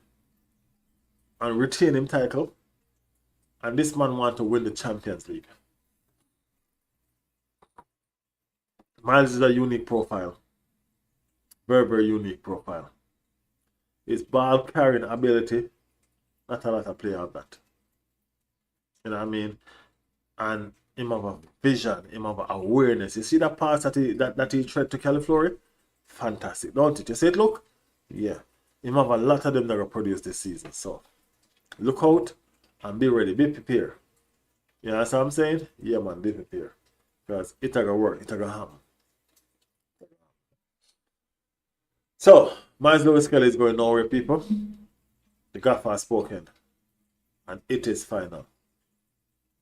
and retain him title. And this man want to win the Champions League. Miles is a unique profile. Very, very unique profile. His ball carrying ability, not a lot of players have that. You know what I mean? And him have a vision, him have awareness. You see that pass that he tried to Califlori? Fantastic, don't it? You see it, look? Yeah. Him have a lot of them that will produce this season. So, look out and be ready. Be prepared. You know what I'm saying? Yeah, man, be prepared. Because it's going to work. It's going to happen. So, Miles Lewis Kelly is going nowhere, people. The gaffer has spoken. And it is final.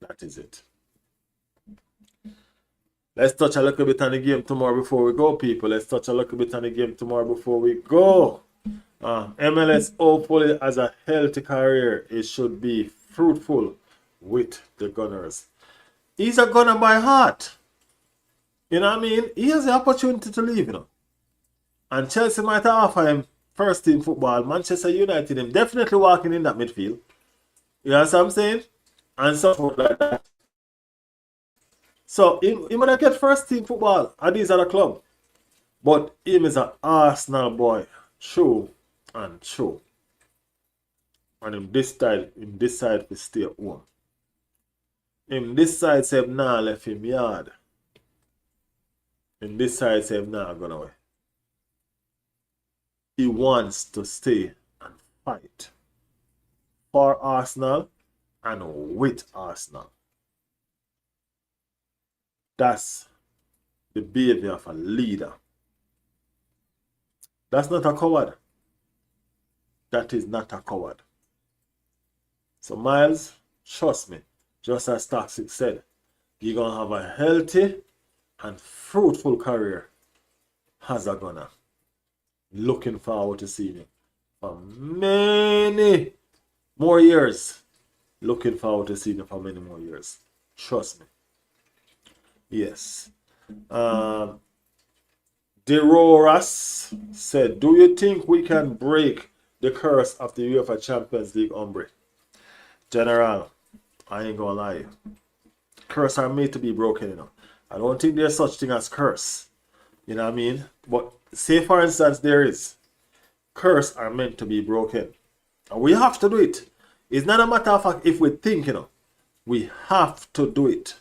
That is it. Let's touch a little bit on the game tomorrow before we go, people. Let's touch a little bit on the game tomorrow before we go. MLS hopefully has a healthy career. It should be fruitful with the Gunners. He's a Gunner by heart. You know what I mean? He has the opportunity to leave, you know. And Chelsea might offer him first team football. Manchester United, him definitely walking in that midfield. You know what I'm saying? And so forth like that. So, he might get first team football at these other club. But him is an Arsenal boy. True and true. And him this side to stay at home. Him this side say nah left him yard. Him this side say nah gone away. He wants to stay and fight for Arsenal and with Arsenal. That's the behavior of a leader. That's not a coward. That is not a coward. So Miles, trust me, just as Toxic said, you're going to have a healthy and fruitful career as a gunner. Looking forward to seeing him for many more years. Looking forward to seeing him for many more years. Trust me. Yes. DeRoras said, do you think we can break the curse of the UEFA Champions League umbre? General, I ain't gonna lie. Curse are made to be broken, you know. I don't think there's such thing as curse. You know what I mean? But say for instance there is. Curse are meant to be broken. And we have to do it. It's not a matter of fact if we think, you know. We have to do it.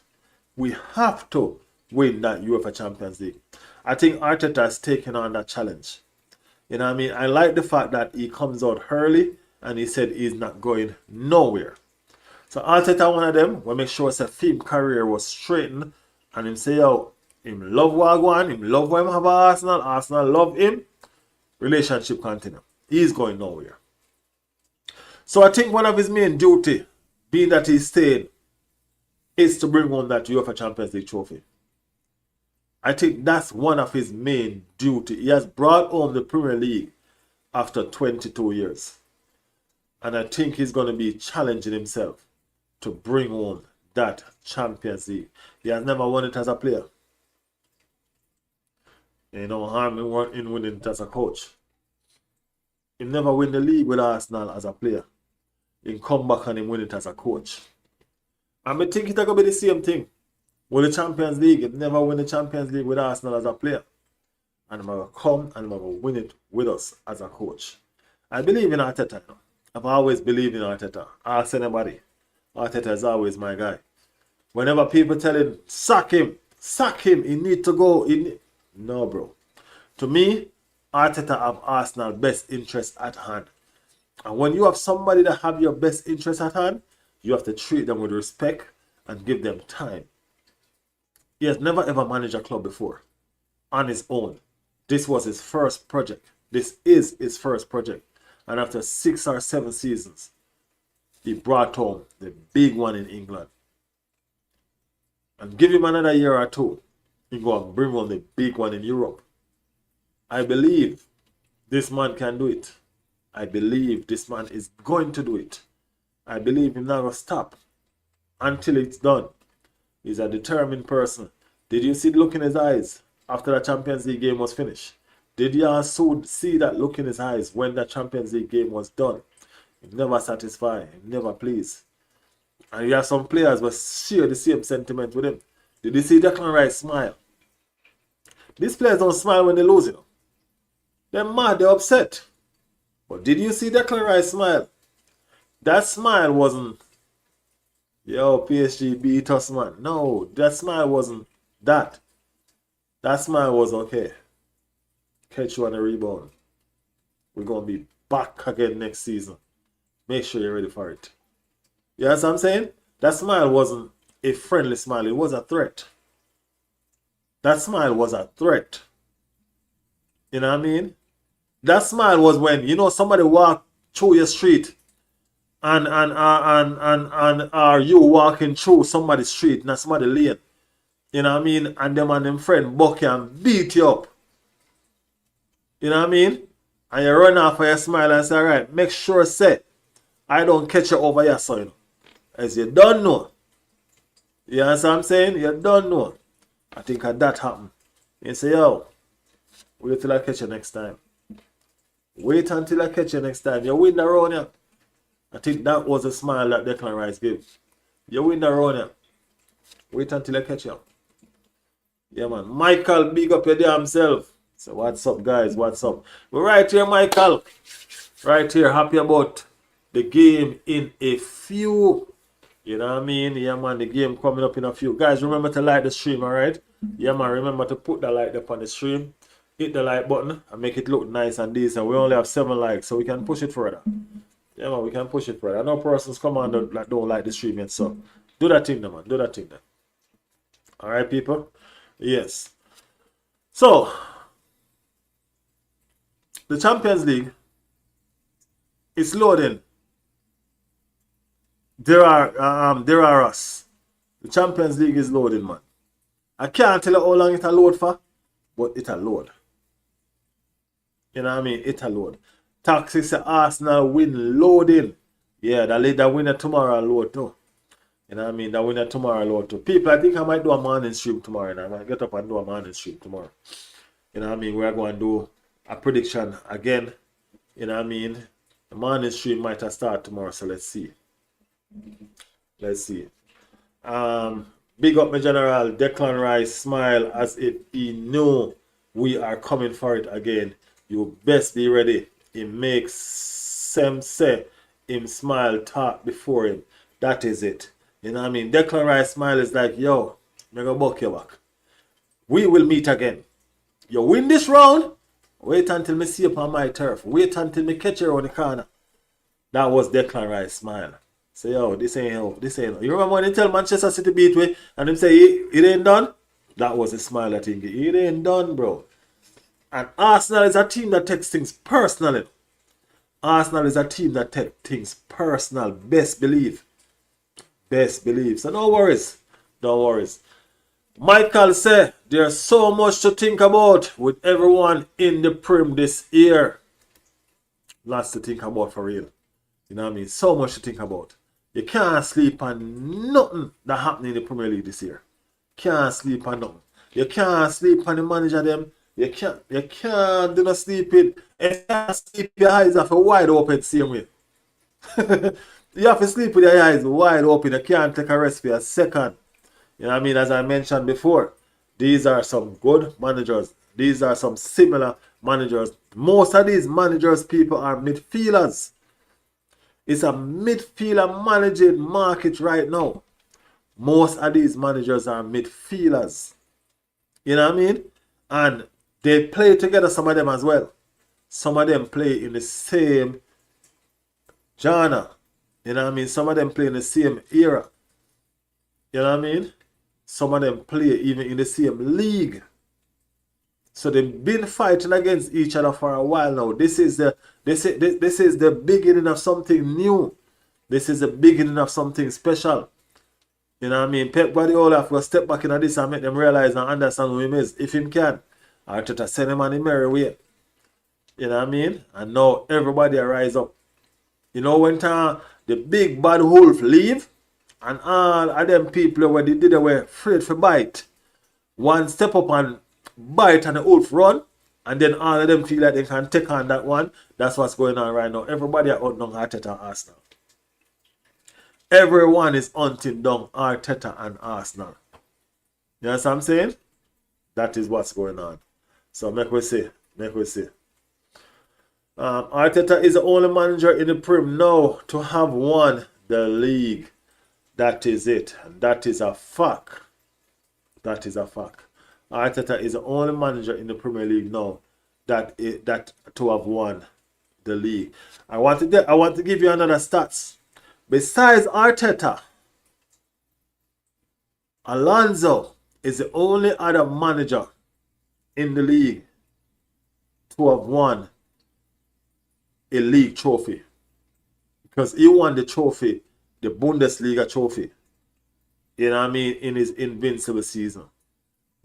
We have to win that UEFA Champions League. I think Arteta has taken on that challenge. You know what I mean? I like the fact that he comes out early and he said he's not going nowhere. So Arteta one of them will make sure his film career was straightened and him say, yo, him love Wagwan, him love him have Arsenal, Arsenal love him. Relationship continue. He's going nowhere. So I think one of his main duty, being that he's staying, is to bring home that UEFA Champions League trophy. I think that's one of his main duty. He has brought home the Premier League after 22 years. And I think he's going to be challenging himself to bring home that Champions League. He has never won it as a player. You know, harm in winning it as a coach. He never win the league with Arsenal as a player. He come back and he win it as a coach. And I think it's going to be the same thing. With the Champions League, he never win the Champions League with Arsenal as a player. And I'm going to come and I'm going to win it with us as a coach. I believe in Arteta. You know? I've always believed in Arteta. Ask anybody. Arteta is always my guy. Whenever people tell him, sack him, he need to go. No, bro. To me, Arteta have Arsenal best interest at hand. And when you have somebody that have your best interest at hand, you have to treat them with respect and give them time. He has never ever managed a club before on his own. This was his first project. This is his first project. And after 6 or 7 seasons, he brought home the big one in England. And give him another year or two, he go and bring home the big one in Europe. I believe this man can do it. I believe this man is going to do it. I believe he's not going to stop until it's done. He's a determined person. Did you see the look in his eyes after the Champions League game was finished? Did you also see that look in his eyes when the Champions League game was done? He never satisfied, he never pleased. And you have some players who share the same sentiment with him. Did you see Declan Rice smile? These players don't smile when they lose, you know. They're mad, they're upset. But did you see Declan Rice smile? That smile wasn't, yo, PSG beat us, man. No, that smile wasn't that. That smile was, okay, catch you on a rebound. We're going to be back again next season. Make sure you're ready for it. You know what I'm saying? That smile wasn't a friendly smile. It was a threat. That smile was a threat. You know what I mean? That smile was when, you know, somebody walked through your street and are you walking through somebody's street and somebody lane. You know what I mean? And them and them friend buck you and beat you up. You know what I mean? And you run off for your smile and say, all right, make sure, say, I don't catch you over your son. As you don't know. You understand what I'm saying? You don't know. I think that happened. You say, yo, wait till I catch you next time. Wait until I catch you next time. You win the round, yeah. I think that was a smile that Declan Rice gave. You win the round, yeah. Wait until I catch you. Yeah, man. Michael, big up your damn self. So what's up, guys? What's up? We're right here, Michael. Right here, happy about the game in a few. You know what I mean? Yeah, man, the game coming up in a few. Guys, remember to like the stream, alright? Yeah, man, remember to put the like up on the stream. Hit the like button and make it look nice and decent. We only have 7 likes, so we can push it further. Yeah, man, we can push it further. I know persons come on that don't like the stream yet, so do that thing, man. Do that thing, then. Alright, people? Yes. So, the Champions League is loading. There are us. The Champions League is loading, man. I can't tell you how long it'll load for, but it'll load. You know what I mean? It'll load. Taxi say Arsenal win loading. Yeah, the winner tomorrow load too. You know what I mean? The winner tomorrow load too. People, I think I might do a morning stream tomorrow. And I might get up and do a morning stream tomorrow. You know what I mean? We're going to do a prediction again. You know what I mean? The morning stream might have started tomorrow, so let's see. Let's see. Big up my general. Declan Rice smile as if he knew we are coming for it again. You best be ready. It makes Sem say him smile talk before him. That is it. You know what I mean? Declan Rice smile is like, yo, I'm gonna buck your back. We will meet again. You win this round, wait until me see you on my turf. Wait until me catch you around the corner. That was Declan Rice smile. Say, yo, this ain't how. You remember when they tell Manchester City beat we and them say it ain't done? That was a smile that he gave. It ain't done, bro. And Arsenal is a team that takes things personally. Arsenal is a team that takes things personal. Best believe. Best believe. So no worries. No worries. Michael said there's so much to think about with everyone in the Prem this year. Lots to think about for real. You know what I mean? So much to think about. You can't sleep on nothing that happened in the Premier League this year. Can't sleep on nothing. You can't sleep on the manager them. You can't do not sleep it. You can't sleep your eyes off wide open same way. You have to sleep with your eyes wide open. You can't take a rest for a second. You know what I mean? As I mentioned before, these are some good managers. These are some similar managers. Most of these managers, people, are midfielders. It's a midfielder managing market right now. Most of these managers are midfielders. You know what I mean? And they play together, some of them as well. Some of them play in the same genre. You know what I mean? Some of them play in the same era. You know what I mean? Some of them play even in the same league. So they've been fighting against each other for a while now. This is the beginning of something new. This is the beginning of something special. You know what I mean? Pep Guardiola have to step back into this and make them realize and understand who he is. If he can, Arteta send him on the merry way. You know what I mean? And now everybody rise up. You know when the big bad wolf leave and all of them people where they did they were afraid for bite. One step up and bite and the wolf run, and then all of them feel like they can take on that one. That's what's going on right now. Everybody are hunting down Arteta and Arsenal. Everyone is hunting down Arteta and Arsenal. You know what I'm saying? That is what's going on. So make we see. Arteta is the only manager in the Prem now to have won the league. That is it. That is a fact. That is a fact. Arteta is the only manager in the Premier League now that to have won the league. I want to give you another stats. Besides Arteta, Alonso is the only other manager in the league to have won a league trophy. Because he won the trophy, the Bundesliga trophy. You know what I mean? In his invincible season.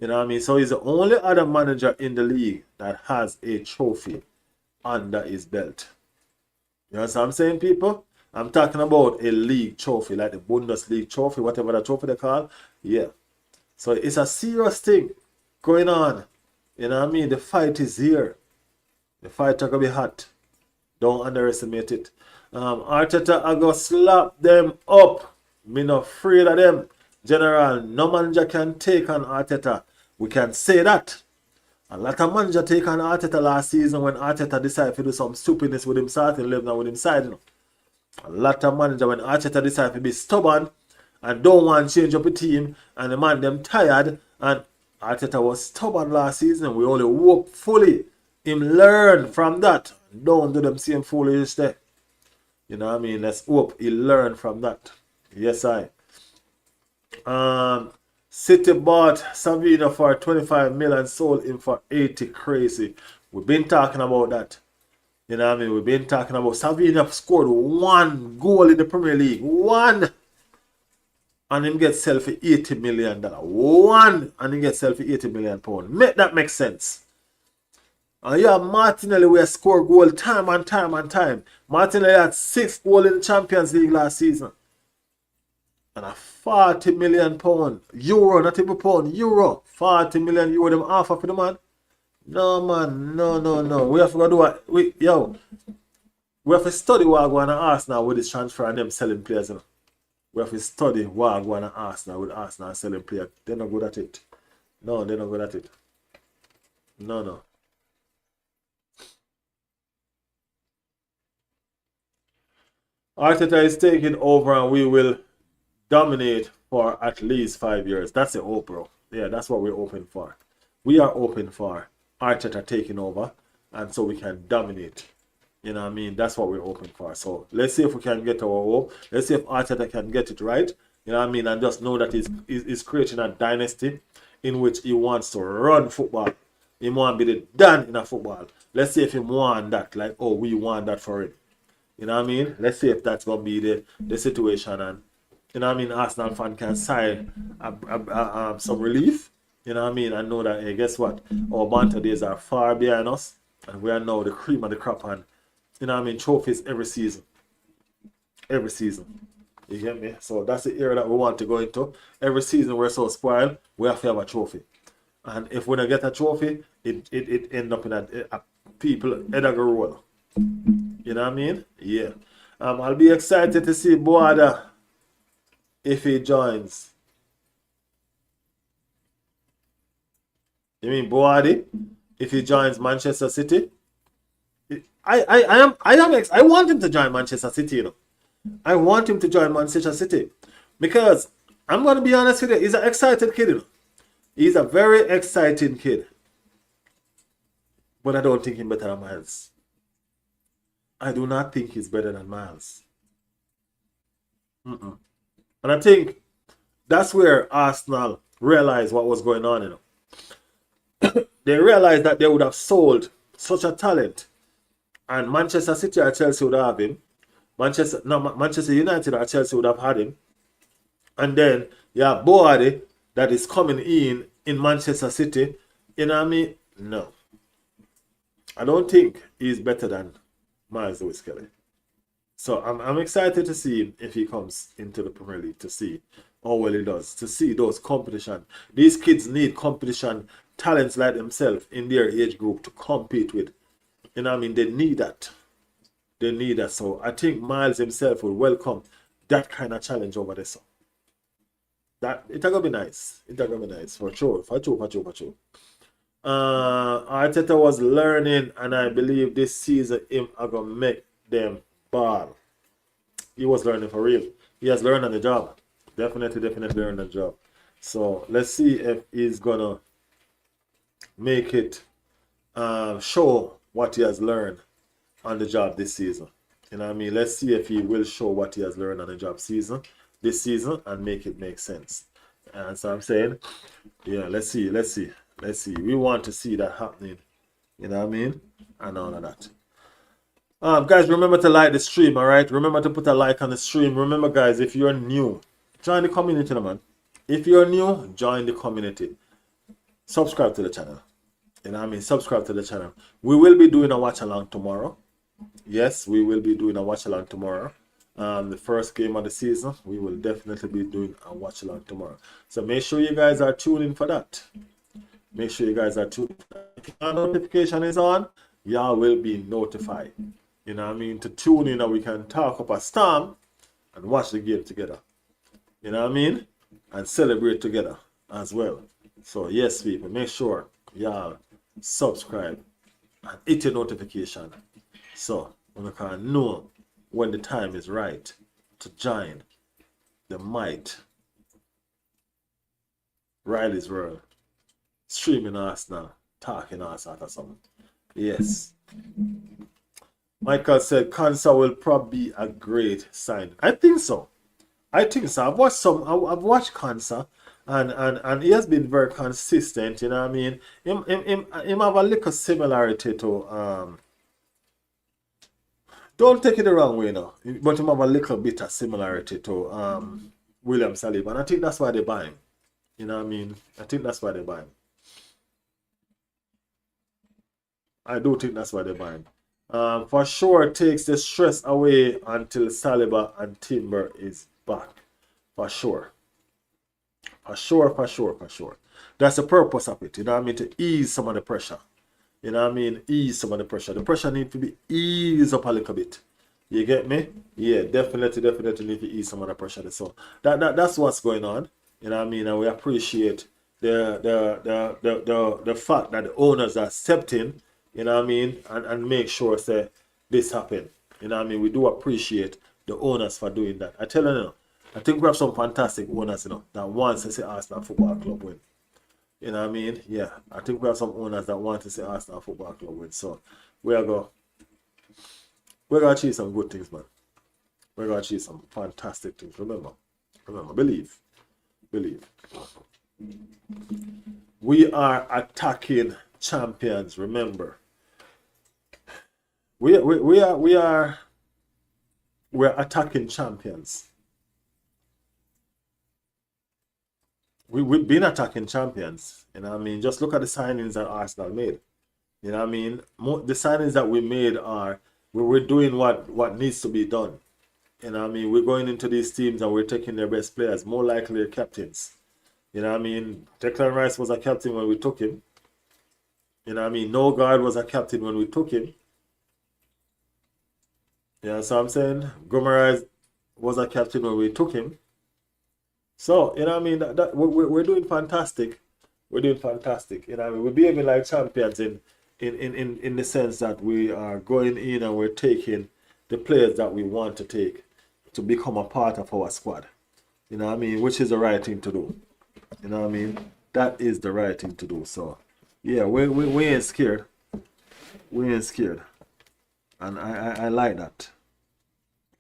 You know what I mean? So he's the only other manager in the league that has a trophy under his belt. You know what I'm saying, people? I'm talking about a league trophy, like the Bundesliga trophy, whatever the trophy they call. Yeah. So it's a serious thing going on. You know what I mean? The fight is here. The fight is going to be hot. Don't underestimate it. Arteta are going to slap them up. Me not afraid of them. General, no manager can take on Arteta. We can say that. A lot of manager take on Arteta last season when Arteta decided to do some stupidness with him starting 11 and with him side. You know. A lot of manager when Arteta decided to be stubborn and don't want to change up the team and the man them tired, and Arteta was stubborn last season. We only hope fully him learn from that. Don't do them same foolish there. You know what I mean? Let's hope he learn from that. Yes, I. City bought Savina for 25 million, sold him for 80. Crazy. We've been talking about that. You know what I mean? We've been talking about Savina scored 1 goal in the Premier League. 1. and him get sell for $80 million. One, and him get sell for £80 million. Make that make sense. And you have Martinelli where score goal time and time and time. Martinelli had 6 goals in the Champions League last season. And a £40 million. Euro, not even pound, euro. 40 million euro them offer for the man. No man, no. We have to go do what we have to study what I go and ask now with this transfer and them selling players. You know? We have to study what I go and ask now with Arsenal selling players. They're not good at it. No, they're not good at it. No. Arteta is taking over and we will dominate for at least 5 years. That's the hope, bro. Yeah, that's what we're hoping for. We are hoping for Arteta taking over and so we can dominate. You know what I mean? That's what we're hoping for. So let's see if we can get our hope. Let's see if Arteta can get it right. You know what I mean? And just know that he's creating a dynasty in which he wants to run football. He wants to be the Dan in a football. Let's see if he wants that. Like, oh, we want that for him. You know what I mean? Let's see if that's going to be the situation. And, you know what I mean? Arsenal fan can sigh some relief. You know what I mean? And know that, hey, guess what? Our banter days are far behind us. And we are now the cream of the crop. And, you know what I mean? Trophies every season. Every season. You get me? So that's the era that we want to go into. Every season we're so spoiled, we have to have a trophy. And if we don't get a trophy, it end up in a people head of a roll. You know what I mean? Yeah. I'll be excited to see Boada if he joins. You mean Boadi if he joins Manchester City? I want him to join Manchester City, you know. I want him to join Manchester City because I'm going to be honest with you, he's an excited kid, you know. He's a very exciting kid. But I don't think he's better than Miles. I do not think he's better than Miles. And I think that's where Arsenal realized what was going on, you know. They realized that they would have sold such a talent and Manchester City or Chelsea would have him. Manchester United or Chelsea would have had him. And then you have Boadi that is coming in Manchester City. You know what I mean? No. I don't think he's better than Miles Lewis Kelly. So I'm excited to see him if he comes into the Premier League, to see how well he does, to see those competition. These kids need competition, talents like themselves in their age group to compete with. You know what I mean? They need that. They need that. So I think Miles himself will welcome that kind of challenge over there. So that it's gonna be nice. It's gonna be nice for sure. For sure. Arteta was learning, and I believe this season him are gonna make them ball. He was learning for real. He has learned on the job. Definitely learned on the job. So let's see if he's gonna make it show what he has learned on the job this season. You know what I mean? Let's see if he will show what he has learned on the job this season and make it make sense. And so I'm saying, yeah, let's see. We want to see that happening. You know what I mean? And all of that. Guys, remember to like the stream, all right? Remember to put a like on the stream. Remember, guys, if you're new, join the community, man. If you're new, join the community. Subscribe to the channel. You know what I mean? Subscribe to the channel. We will be doing a watch along tomorrow. Yes, we will be doing a watch along tomorrow. The first game of the season, we will definitely be doing a watch along tomorrow. So make sure you guys are tuning for that. Make sure you guys are tuned. If your notification is on, y'all will be notified. You know what I mean? To tune in and we can talk up a storm and watch the game together. You know what I mean? And celebrate together as well. So yes, people, make sure y'all subscribe and hit your notification so we can know when the time is right to join the might Riley's World, streaming Arsenal, talking Arsenal or something. Yes. Michael said Kansa will probably be a great sign. I think so. I've watched Kansa. And he has been very consistent, you know what I mean? Him have a little similarity to don't take it the wrong way now, but him have a little bit of similarity to William Saliba. And I think that's why they buy him. You know what I mean? I think that's why they buy him. I do think that's why they buy him. For sure, it takes the stress away until Saliba and Timber is back. For sure. For sure, for sure, for sure. That's the purpose of it. You know what I mean? To ease some of the pressure. You know what I mean? Ease some of the pressure. The pressure needs to be eased up a little bit. You get me? Yeah, definitely need to ease some of the pressure. So that's what's going on. You know what I mean? And we appreciate the fact that the owners are accepting, you know what I mean, and make sure that this happen. You know what I mean? We do appreciate the owners for doing that. I tell you, I think we have some fantastic owners, that want to see Arsenal Football Club win. You know what I mean? Yeah, I think we have some owners that want to see Arsenal Football Club win. So we're gonna achieve some good things, man. We're gonna achieve some fantastic things. Remember, believe. We are attacking champions. Remember, we're attacking champions. We've been attacking champions. You know what I mean? Just look at the signings that Arsenal made. You know what I mean? The signings that we made are we're doing what needs to be done. You know what I mean? We're going into these teams and we're taking their best players, more likely their captains. You know what I mean? Declan Rice was a captain when we took him. You know what I mean? Norgard was a captain when we took him. You know what I'm saying? Gomerais was a captain when we took him. So, you know what I mean? We're doing fantastic. We're doing fantastic. You know what I mean? We're behaving like champions in the sense that we are going in and we're taking the players that we want to take to become a part of our squad. You know what I mean? Which is the right thing to do. You know what I mean? That is the right thing to do. So, yeah, we ain't scared. We ain't scared. And I like that.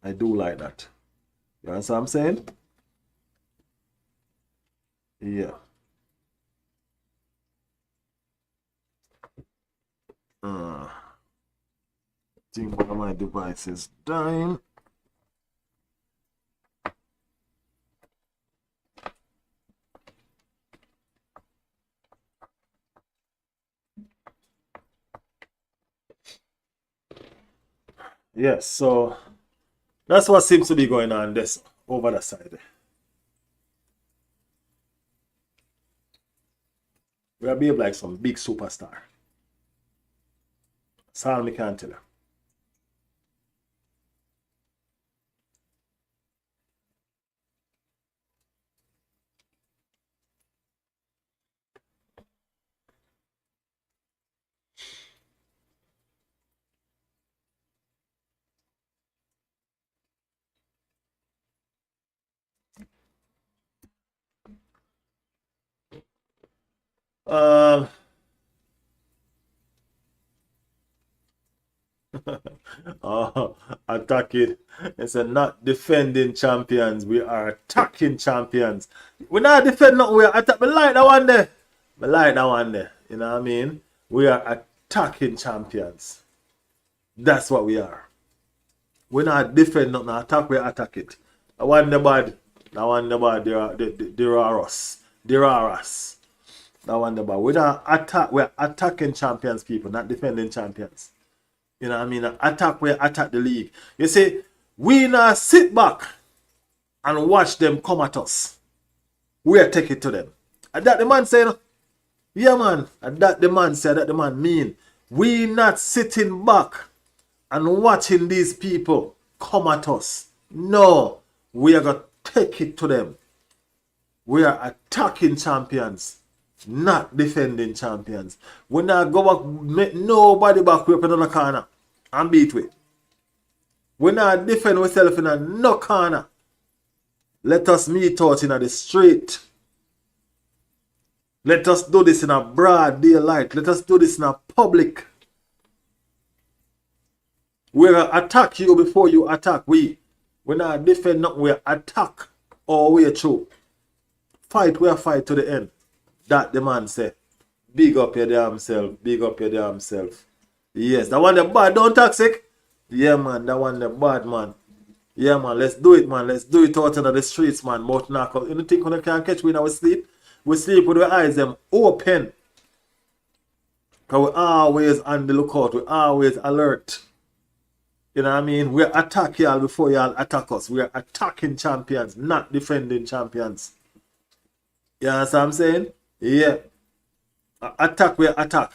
I do like that. You understand what I'm saying? Yeah. I think one of my devices dying. Yes, so that's what seems to be going on this over the side. We are behaving like some big superstar. That's all I can tell you. Oh, attacking. It's a not defending champions. We are attacking champions. We're not defending nothing. We are attacking. I like that one there. I like that one there. You know what I mean? We are attacking champions. That's what we are. We're not defending nothing. Attack, we attack it. I want the bad. I want the bad. There are us. There are us. I want the bad. We're attacking champions, people, not defending champions. You know what I mean? Attack, we attack the league. You see, we now sit back and watch them come at us. We are taking it to them. And that the man saying, yeah man, and that the man said, that the man mean. We not sitting back and watching these people come at us. No, we are going to take it to them. We are attacking champions, not defending champions. We not go back, make nobody back up in the corner and beat with. We not defend ourselves in a no corner. Let us meet out in the street. Let us do this in a broad daylight. Let us do this in a public. We'll attack you before you attack we. We not defend nothing, we attack all way through. Fight, we fight to the end. That the man say. Big up your damn self. Big up your damn self. Yes, that one the bad, don't toxic. Yeah man, that one the bad man. Yeah, man, let's do it, man. Let's do it out into the streets, man. But knockout. You don't think when I can catch we in our sleep? We sleep with our eyes them open. Because we always on the lookout. We always alert. You know what I mean? We attack y'all before y'all attack us. We are attacking champions, not defending champions. You understand what I'm saying? Yeah. Attack, we attack.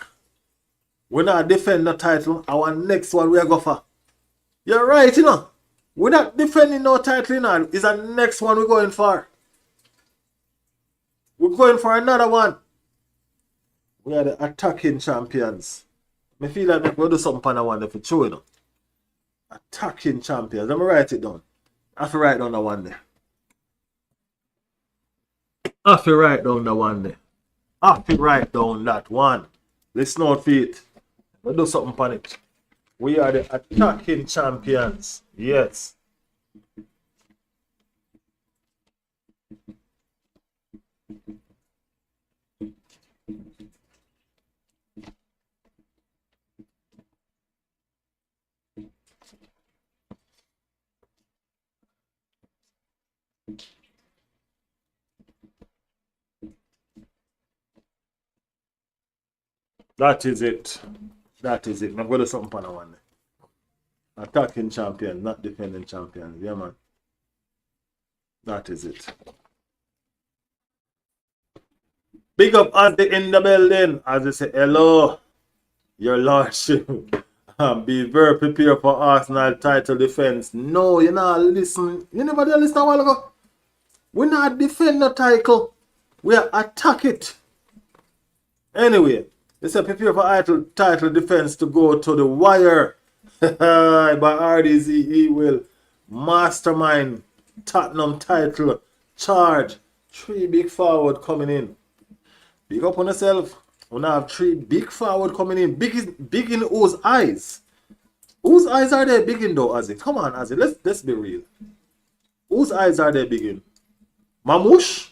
We're not defending the title. Our next one we are go for. You're right, you know. We're not defending no title, you know. It's the next one we're going for. We're going for another one. We are the attacking champions. I feel like we'll do something on that one for sure, you know. Attacking champions. Let me write it down. I have to write down the one there. I have to write down the one there. I have to write down that one. Listen out for it. We'll do something on it. We are the attacking champions. Yes. That is it. That is it. I'm going to do something on that one there. Attacking champion, not defending champion. Yeah, man. That is it. Big up Ante in the building. As they say, hello, your lordship. Be very prepared for Arsenal title defense. No, you're not listening. You never did listen a while ago. We're not defend the title. We are attack it. Anyway, they say prepare for title defense to go to the wire. By RDZ, he will mastermind Tottenham title charge. 3 big forward coming in. Big up on yourself. We now have 3 big forward coming in. Big in whose eyes? Whose eyes are they big in though, Azzy? Come on, Azzy. Let's be real. Whose eyes are they big in? Mamouche?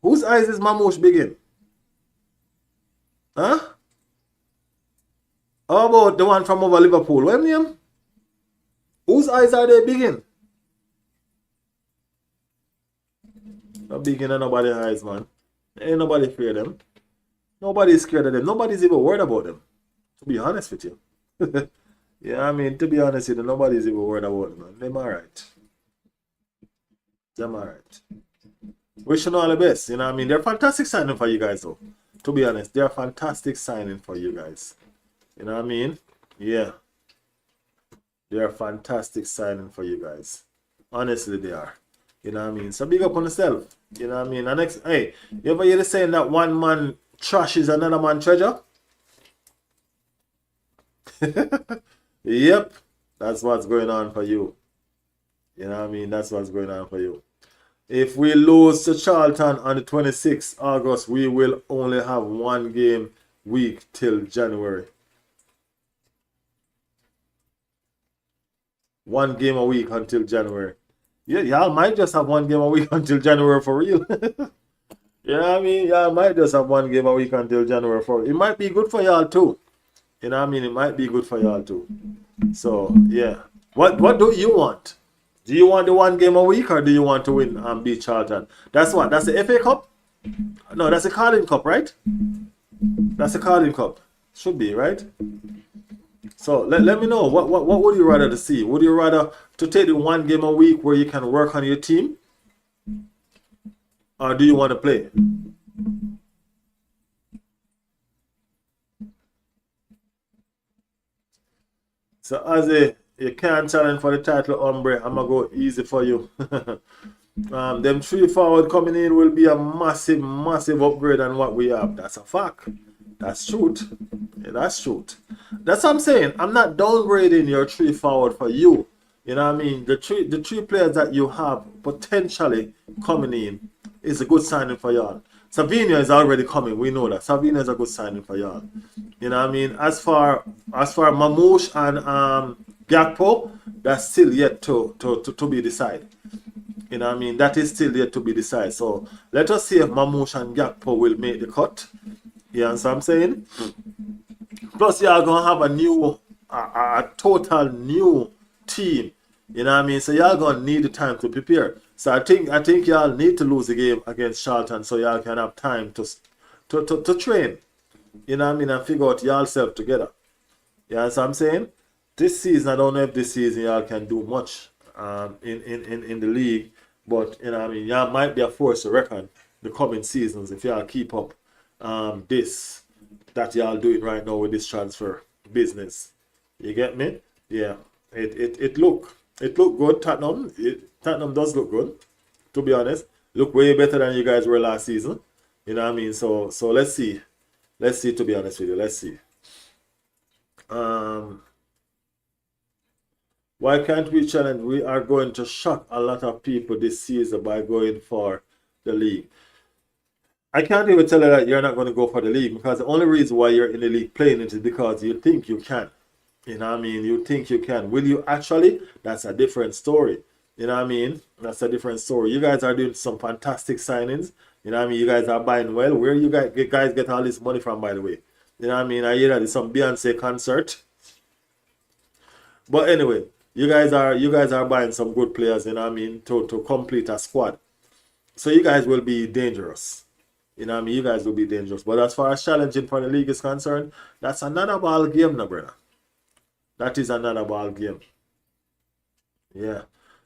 Whose eyes is Mamouche big in? Huh? How about the one from over Liverpool? What name? Whose eyes are they big in? Not big in nobody's eyes, man. Ain't nobody fear them. Nobody's scared of them. Nobody's even worried about them. To be honest with you. Yeah, I mean, to be honest with you, nobody's even worried about them, man. Them alright. Them alright. Wishing all the best. You know what I mean? They're fantastic signing for you guys, though. To be honest, they're fantastic signing for you guys. You know what I mean? Yeah. They're fantastic signing for you guys. Honestly, they are. You know what I mean? So big up on yourself. You know what I mean? And next, hey, you ever hear the saying that one man trash is another man treasure? Yep. That's what's going on for you. You know what I mean? That's what's going on for you. If we lose to Charlton on the 26th August, we will only have 1 game week till January. 1 game a week until January. Yeah, y'all might just have 1 game a week until January for real. You know what I mean? Y'all might just have 1 game a week until January for real. It might be good for y'all too. You know what I mean? It might be good for y'all too. So, yeah. What do you want? Do you want the 1 game a week or do you want to win and beat Charlton? That's what? That's the FA Cup? No, that's the Carling Cup, right? That's the Carling Cup. Should be, right? So let me know. What would you rather to see? Would you rather to take the 1 game a week where you can work on your team? Or do you want to play? So as you can't challenge for the title, hombre, I'm going to go easy for you. Them 3 forward coming in will be a massive, massive upgrade on what we have. That's a fact. That's truth. Yeah, that's truth. That's what I'm saying. I'm not downgrading your 3 forward for you. You know what I mean? The three players that you have potentially coming in is a good signing for y'all. Savinho is already coming. We know that. Savinho is a good signing for y'all. You know what I mean? As far Mamouche and Gakpo, that's still yet to be decided. You know what I mean? That is still yet to be decided. So let us see if Mamouche and Gakpo will make the cut. You understand what I'm saying? Plus, you are going to have a total new team. You know what I mean? So y'all gonna need the time to prepare. So I think y'all need to lose the game against Charlton so y'all can have time to train. You know what I mean? And figure out y'all self together. You know what I'm saying? This season, I don't know if this season y'all can do much in the league, but you know what I mean, y'all might be a force to reckon the coming seasons if y'all keep up this that y'all doing right now with this transfer business. You get me? Yeah. It look good. Tottenham does look good, to be honest. Look way better than you guys were last season. You know what I mean? So let's see. Let's see, to be honest with you. Let's see. Um why can't we challenge? We are going to shock a lot of people this season by going for the league. I can't even tell you that you're not going to go for the league because the only reason why you're in the league playing it is because you think you can. You know what I mean? You think you can. Will you actually? That's a different story. You know what I mean? That's a different story. You guys are doing some fantastic signings. You know what I mean? You guys are buying well. Where you guys get all this money from, by the way? You know what I mean? I hear that it's some Beyonce concert. But anyway, you guys are buying some good players, you know what I mean, to complete a squad. So you guys will be dangerous. You know what I mean? You guys will be dangerous. But as far as challenging for the league is concerned, that's another ball game, no brother. That is another ball game. Yeah.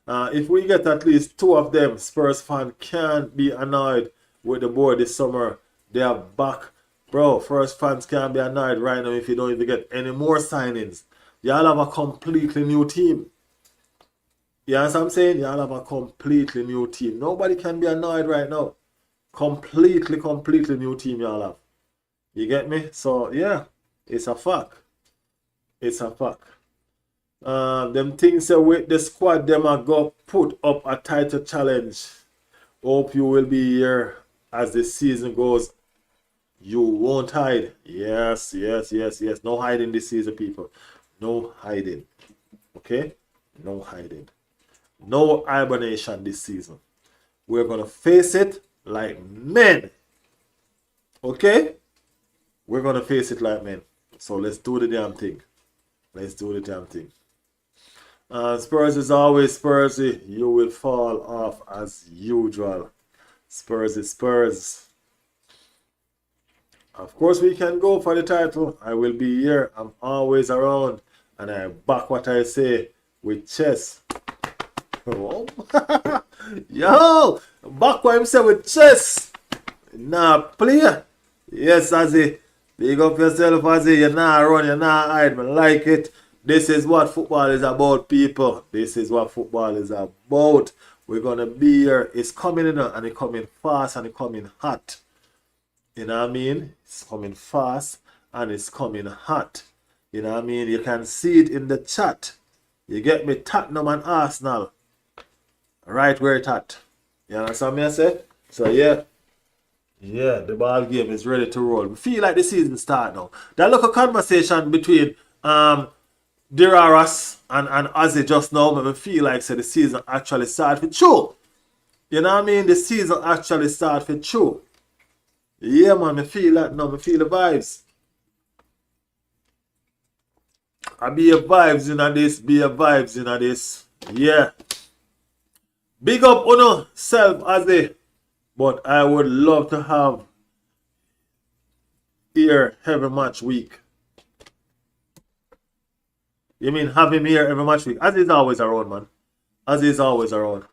If we get at least two of them, Spurs fan can't be annoyed with the board this summer. They are back. Bro, Spurs fans can't be annoyed right now if you don't even get any more signings. Y'all have a completely new team. You know what I'm saying? Y'all have a completely new team. Nobody can be annoyed right now. Completely new team y'all have. You get me? So yeah, it's a fact. It's a fact. Them things say with the squad, them are go put up a title challenge. Hope you will be here as the season goes. You won't hide. Yes. No hiding this season, people. No hiding. Okay? No hiding. No hibernation this season. We're gonna face it like men. Okay? We're gonna face it like men. So let's do the damn thing. Let's do the damn thing. Spurs is always Spursy. You will fall off as usual. Spurs is Spurs. Of course, we can go for the title. I will be here. I'm always around. And I back what I say with chess. Oh. Yo! Back what I say with chess. Nah, play. Yes, Azzy. Big up yourself, Azzy. You're not run, you're not hide. I like it. This is what football is about, people. This is what football is about. We're going to be here. It's coming in and it's coming fast and it's coming hot. You know what I mean? It's coming fast and it's coming hot. You know what I mean? You can see it in the chat. You get me? Tottenham and Arsenal. Right where it's at. You understand me I say? So yeah. Yeah, the ball game is ready to roll. We feel like the season start now. That look a conversation between Diraras and Ozzy just now made me feel like the season actually start for true. You know what I mean? The season actually start for true. Yeah, man, I feel that now. I feel the vibes. I be a vibes in this. Be a vibes in this. Yeah. Big up on self as a. But I would love to have here every match week. You mean have him here every match week? As he's always around, man. As he's always around.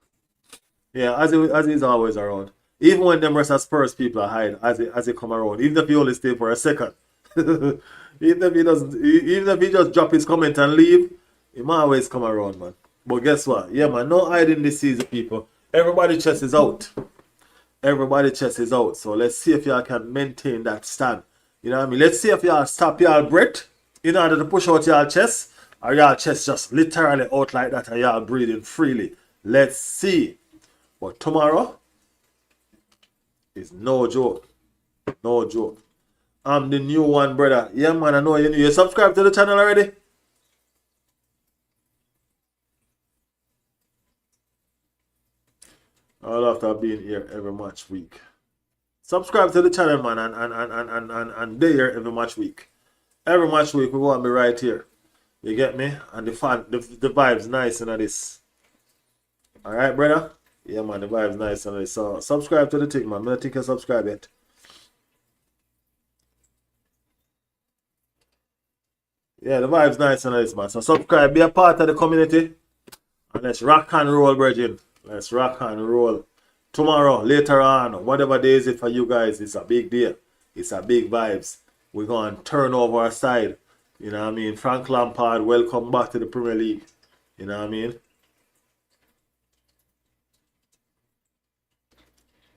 Yeah, as he's always around. Even when them rest of Spurs people are hide, as he come around. Even if he only stay for a second. even if he just drop his comment and leave, he might always come around, man. But guess what? Yeah, man, no hiding this season, people. Everybody chest is out. Everybody chest is out. So let's see if y'all can maintain that stand. You know what I mean? Let's see if y'all stop y'all breath in order to push out y'all chest. Or y'all chest just literally out like that and y'all breathing freely. Let's see. But tomorrow is no joke. No joke. I'm the new one, brother. Yeah, man, I know you new. You subscribe to the channel already? I'll have to be in here every match week. Subscribe to the channel, man, and they here every match week. Every match week we want to be right here. You get me? And the vibes nice and this. All right, brother. Yeah, man, the vibe's nice and nice. So subscribe to the thing, man. I don't think you subscribe yet. Yeah, the vibe's nice and nice, man. So subscribe, be a part of the community, and let's rock and roll, brethren. Let's rock and roll. Tomorrow, later on, whatever day is it for you guys, it's a big day. It's a big vibes. We're going to turn over our side. You know what I mean? Frank Lampard, welcome back to the Premier League. You know what I mean?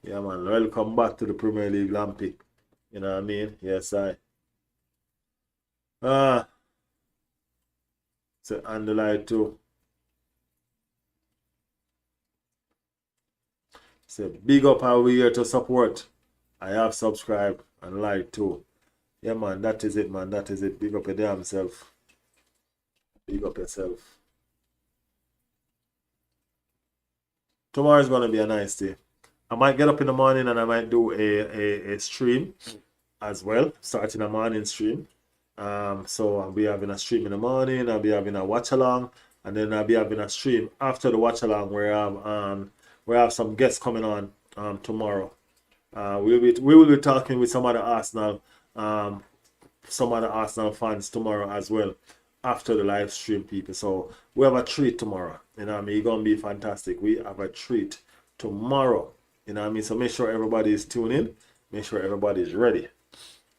Yeah, man. Welcome back to the Premier League, Lampy. You know what I mean? Yes, I. Ah, so and the light too. So big up how we here to support. I have subscribed and like too. Yeah, man. That is it, man. That is it. Big up your damn self. Big up yourself. Tomorrow is gonna be a nice day. I might get up in the morning and I might do a stream as well, starting a morning stream. So I'll be having a stream in the morning, I'll be having a watch along, and then I'll be having a stream after the watch along where we have some guests coming on tomorrow. We will be talking with um, some other Arsenal fans tomorrow as well after the live stream, people. So we have a treat tomorrow. You know what I mean? It's gonna be fantastic. We have a treat tomorrow. You know what I mean? So make sure everybody is tuned in. Make sure everybody is ready.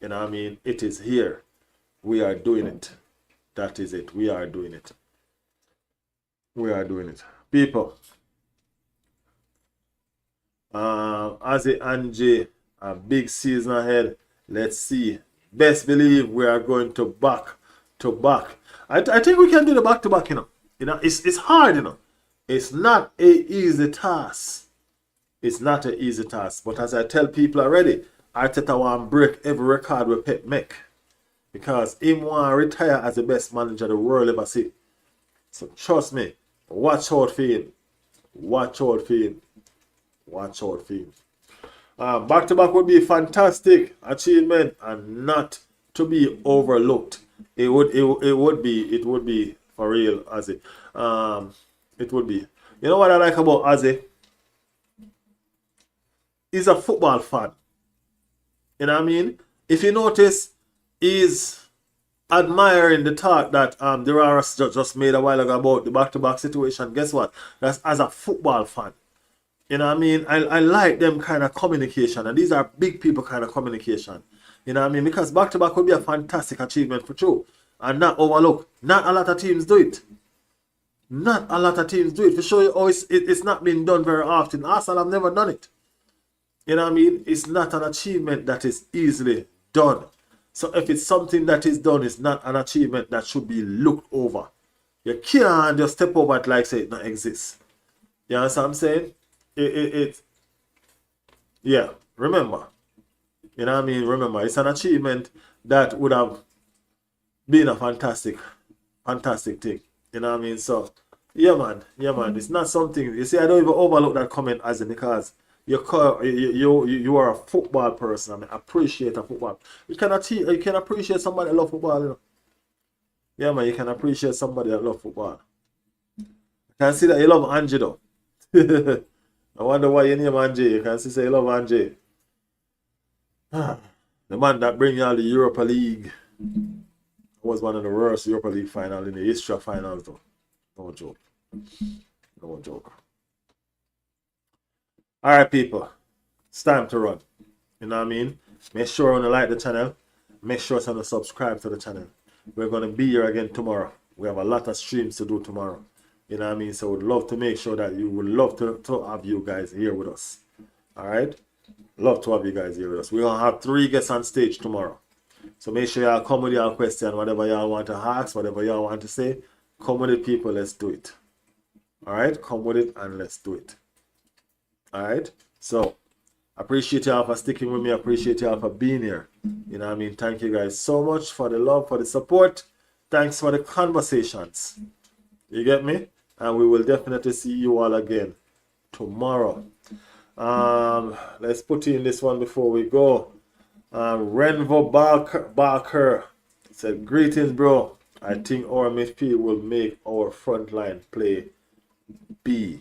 You know what I mean? It is here. We are doing it. That is it. We are doing it. We are doing it. People. Ozzy and Jay, a big season ahead. Let's see. Best believe we are going to back to back. I think we can do the back to back, you know. It's hard, you know. It's not a easy task. It's not an easy task. But as I tell people already, Arteta want break every record we Pep make. Because him want to retire as the best manager the world ever see. So trust me, watch out for him. Watch out for him. Watch out for him. Back to back would be a fantastic achievement and not to be overlooked. It would be for real, Ozzy. It would be. You know what I like about Ozzy? He's a football fan. You know what I mean? If you notice, he's admiring the talk that just made a while ago about the back-to-back situation. Guess what? That's as a football fan. You know what I mean? I like them kind of communication. And these are big people kind of communication. You know what I mean? Because back-to-back would be a fantastic achievement for true. And not overlooked. Not a lot of teams do it. Not a lot of teams do it. For sure, it's not been done very often. Arsenal have never done it. You know what I mean? It's not an achievement that is easily done. So if it's something that is done, it's not an achievement that should be looked over. You can't just step over it like say it don't exist. You understand what I'm saying? Yeah, remember. You know what I mean? Remember, it's an achievement that would have been a fantastic thing. You know what I mean? So, yeah, man. Yeah, man. It's not something. You see, I don't even overlook that comment as in because you are a football person. I mean, appreciate a football. You can appreciate somebody that love football. You know? Yeah, man. You can appreciate somebody that love football. I can see that you love Angie though. I wonder why you name Angie. You can see say you love Angie. The man that bring you all the Europa League was one of the worst Europa League final in the history of finals though. No joke. No joke. Alright people. It's time to run. You know what I mean? Make sure you like the channel. Make sure you subscribe to the channel. We're gonna be here again tomorrow. We have a lot of streams to do tomorrow. You know what I mean? So we'd love to make sure that you would love to have you guys here with us. Alright? Love to have you guys here with us. We're gonna have 3 guests on stage tomorrow. So make sure y'all come with your question, whatever y'all want to ask, whatever y'all want to say. Come with it, people. Let's do it. Alright? Come with it and let's do it. Alright? So, appreciate y'all for sticking with me. Appreciate y'all for being here. You know what I mean? Thank you guys so much for the love, for the support. Thanks for the conversations. You get me? And we will definitely see you all again tomorrow. Let's put in this one before we go. Renvo Barker said, greetings, bro. I think our midfield will make our front line play B.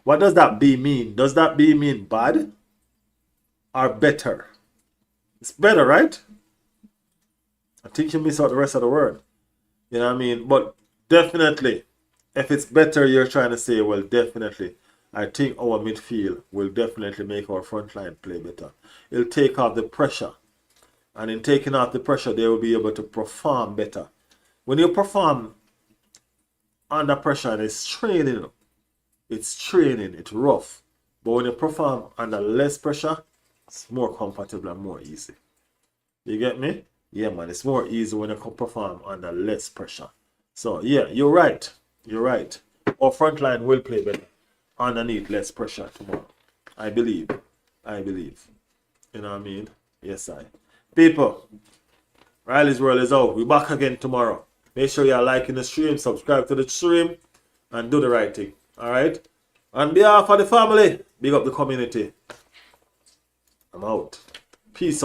What does that B mean? Does that B mean bad or better? It's better, right? I think you miss out the rest of the word. You know what I mean? But definitely, if it's better, you're trying to say, well, definitely, I think our midfield will definitely make our front line play better. It'll take off the pressure. And in taking off the pressure, they will be able to perform better. When you perform under pressure, and it's training, it's rough. But when you perform under less pressure, it's more comfortable and more easy. You get me? Yeah, man, it's more easy when you can perform under less pressure. So, yeah, you're right. You're right. Our front line will play better underneath less pressure tomorrow. I believe. I believe. You know what I mean? Yes, I. People, Riley's World is out. We're back again tomorrow. Make sure you're liking the stream, subscribe to the stream, and do the right thing. Alright? On behalf of the family, big up the community. I'm out. Peace out.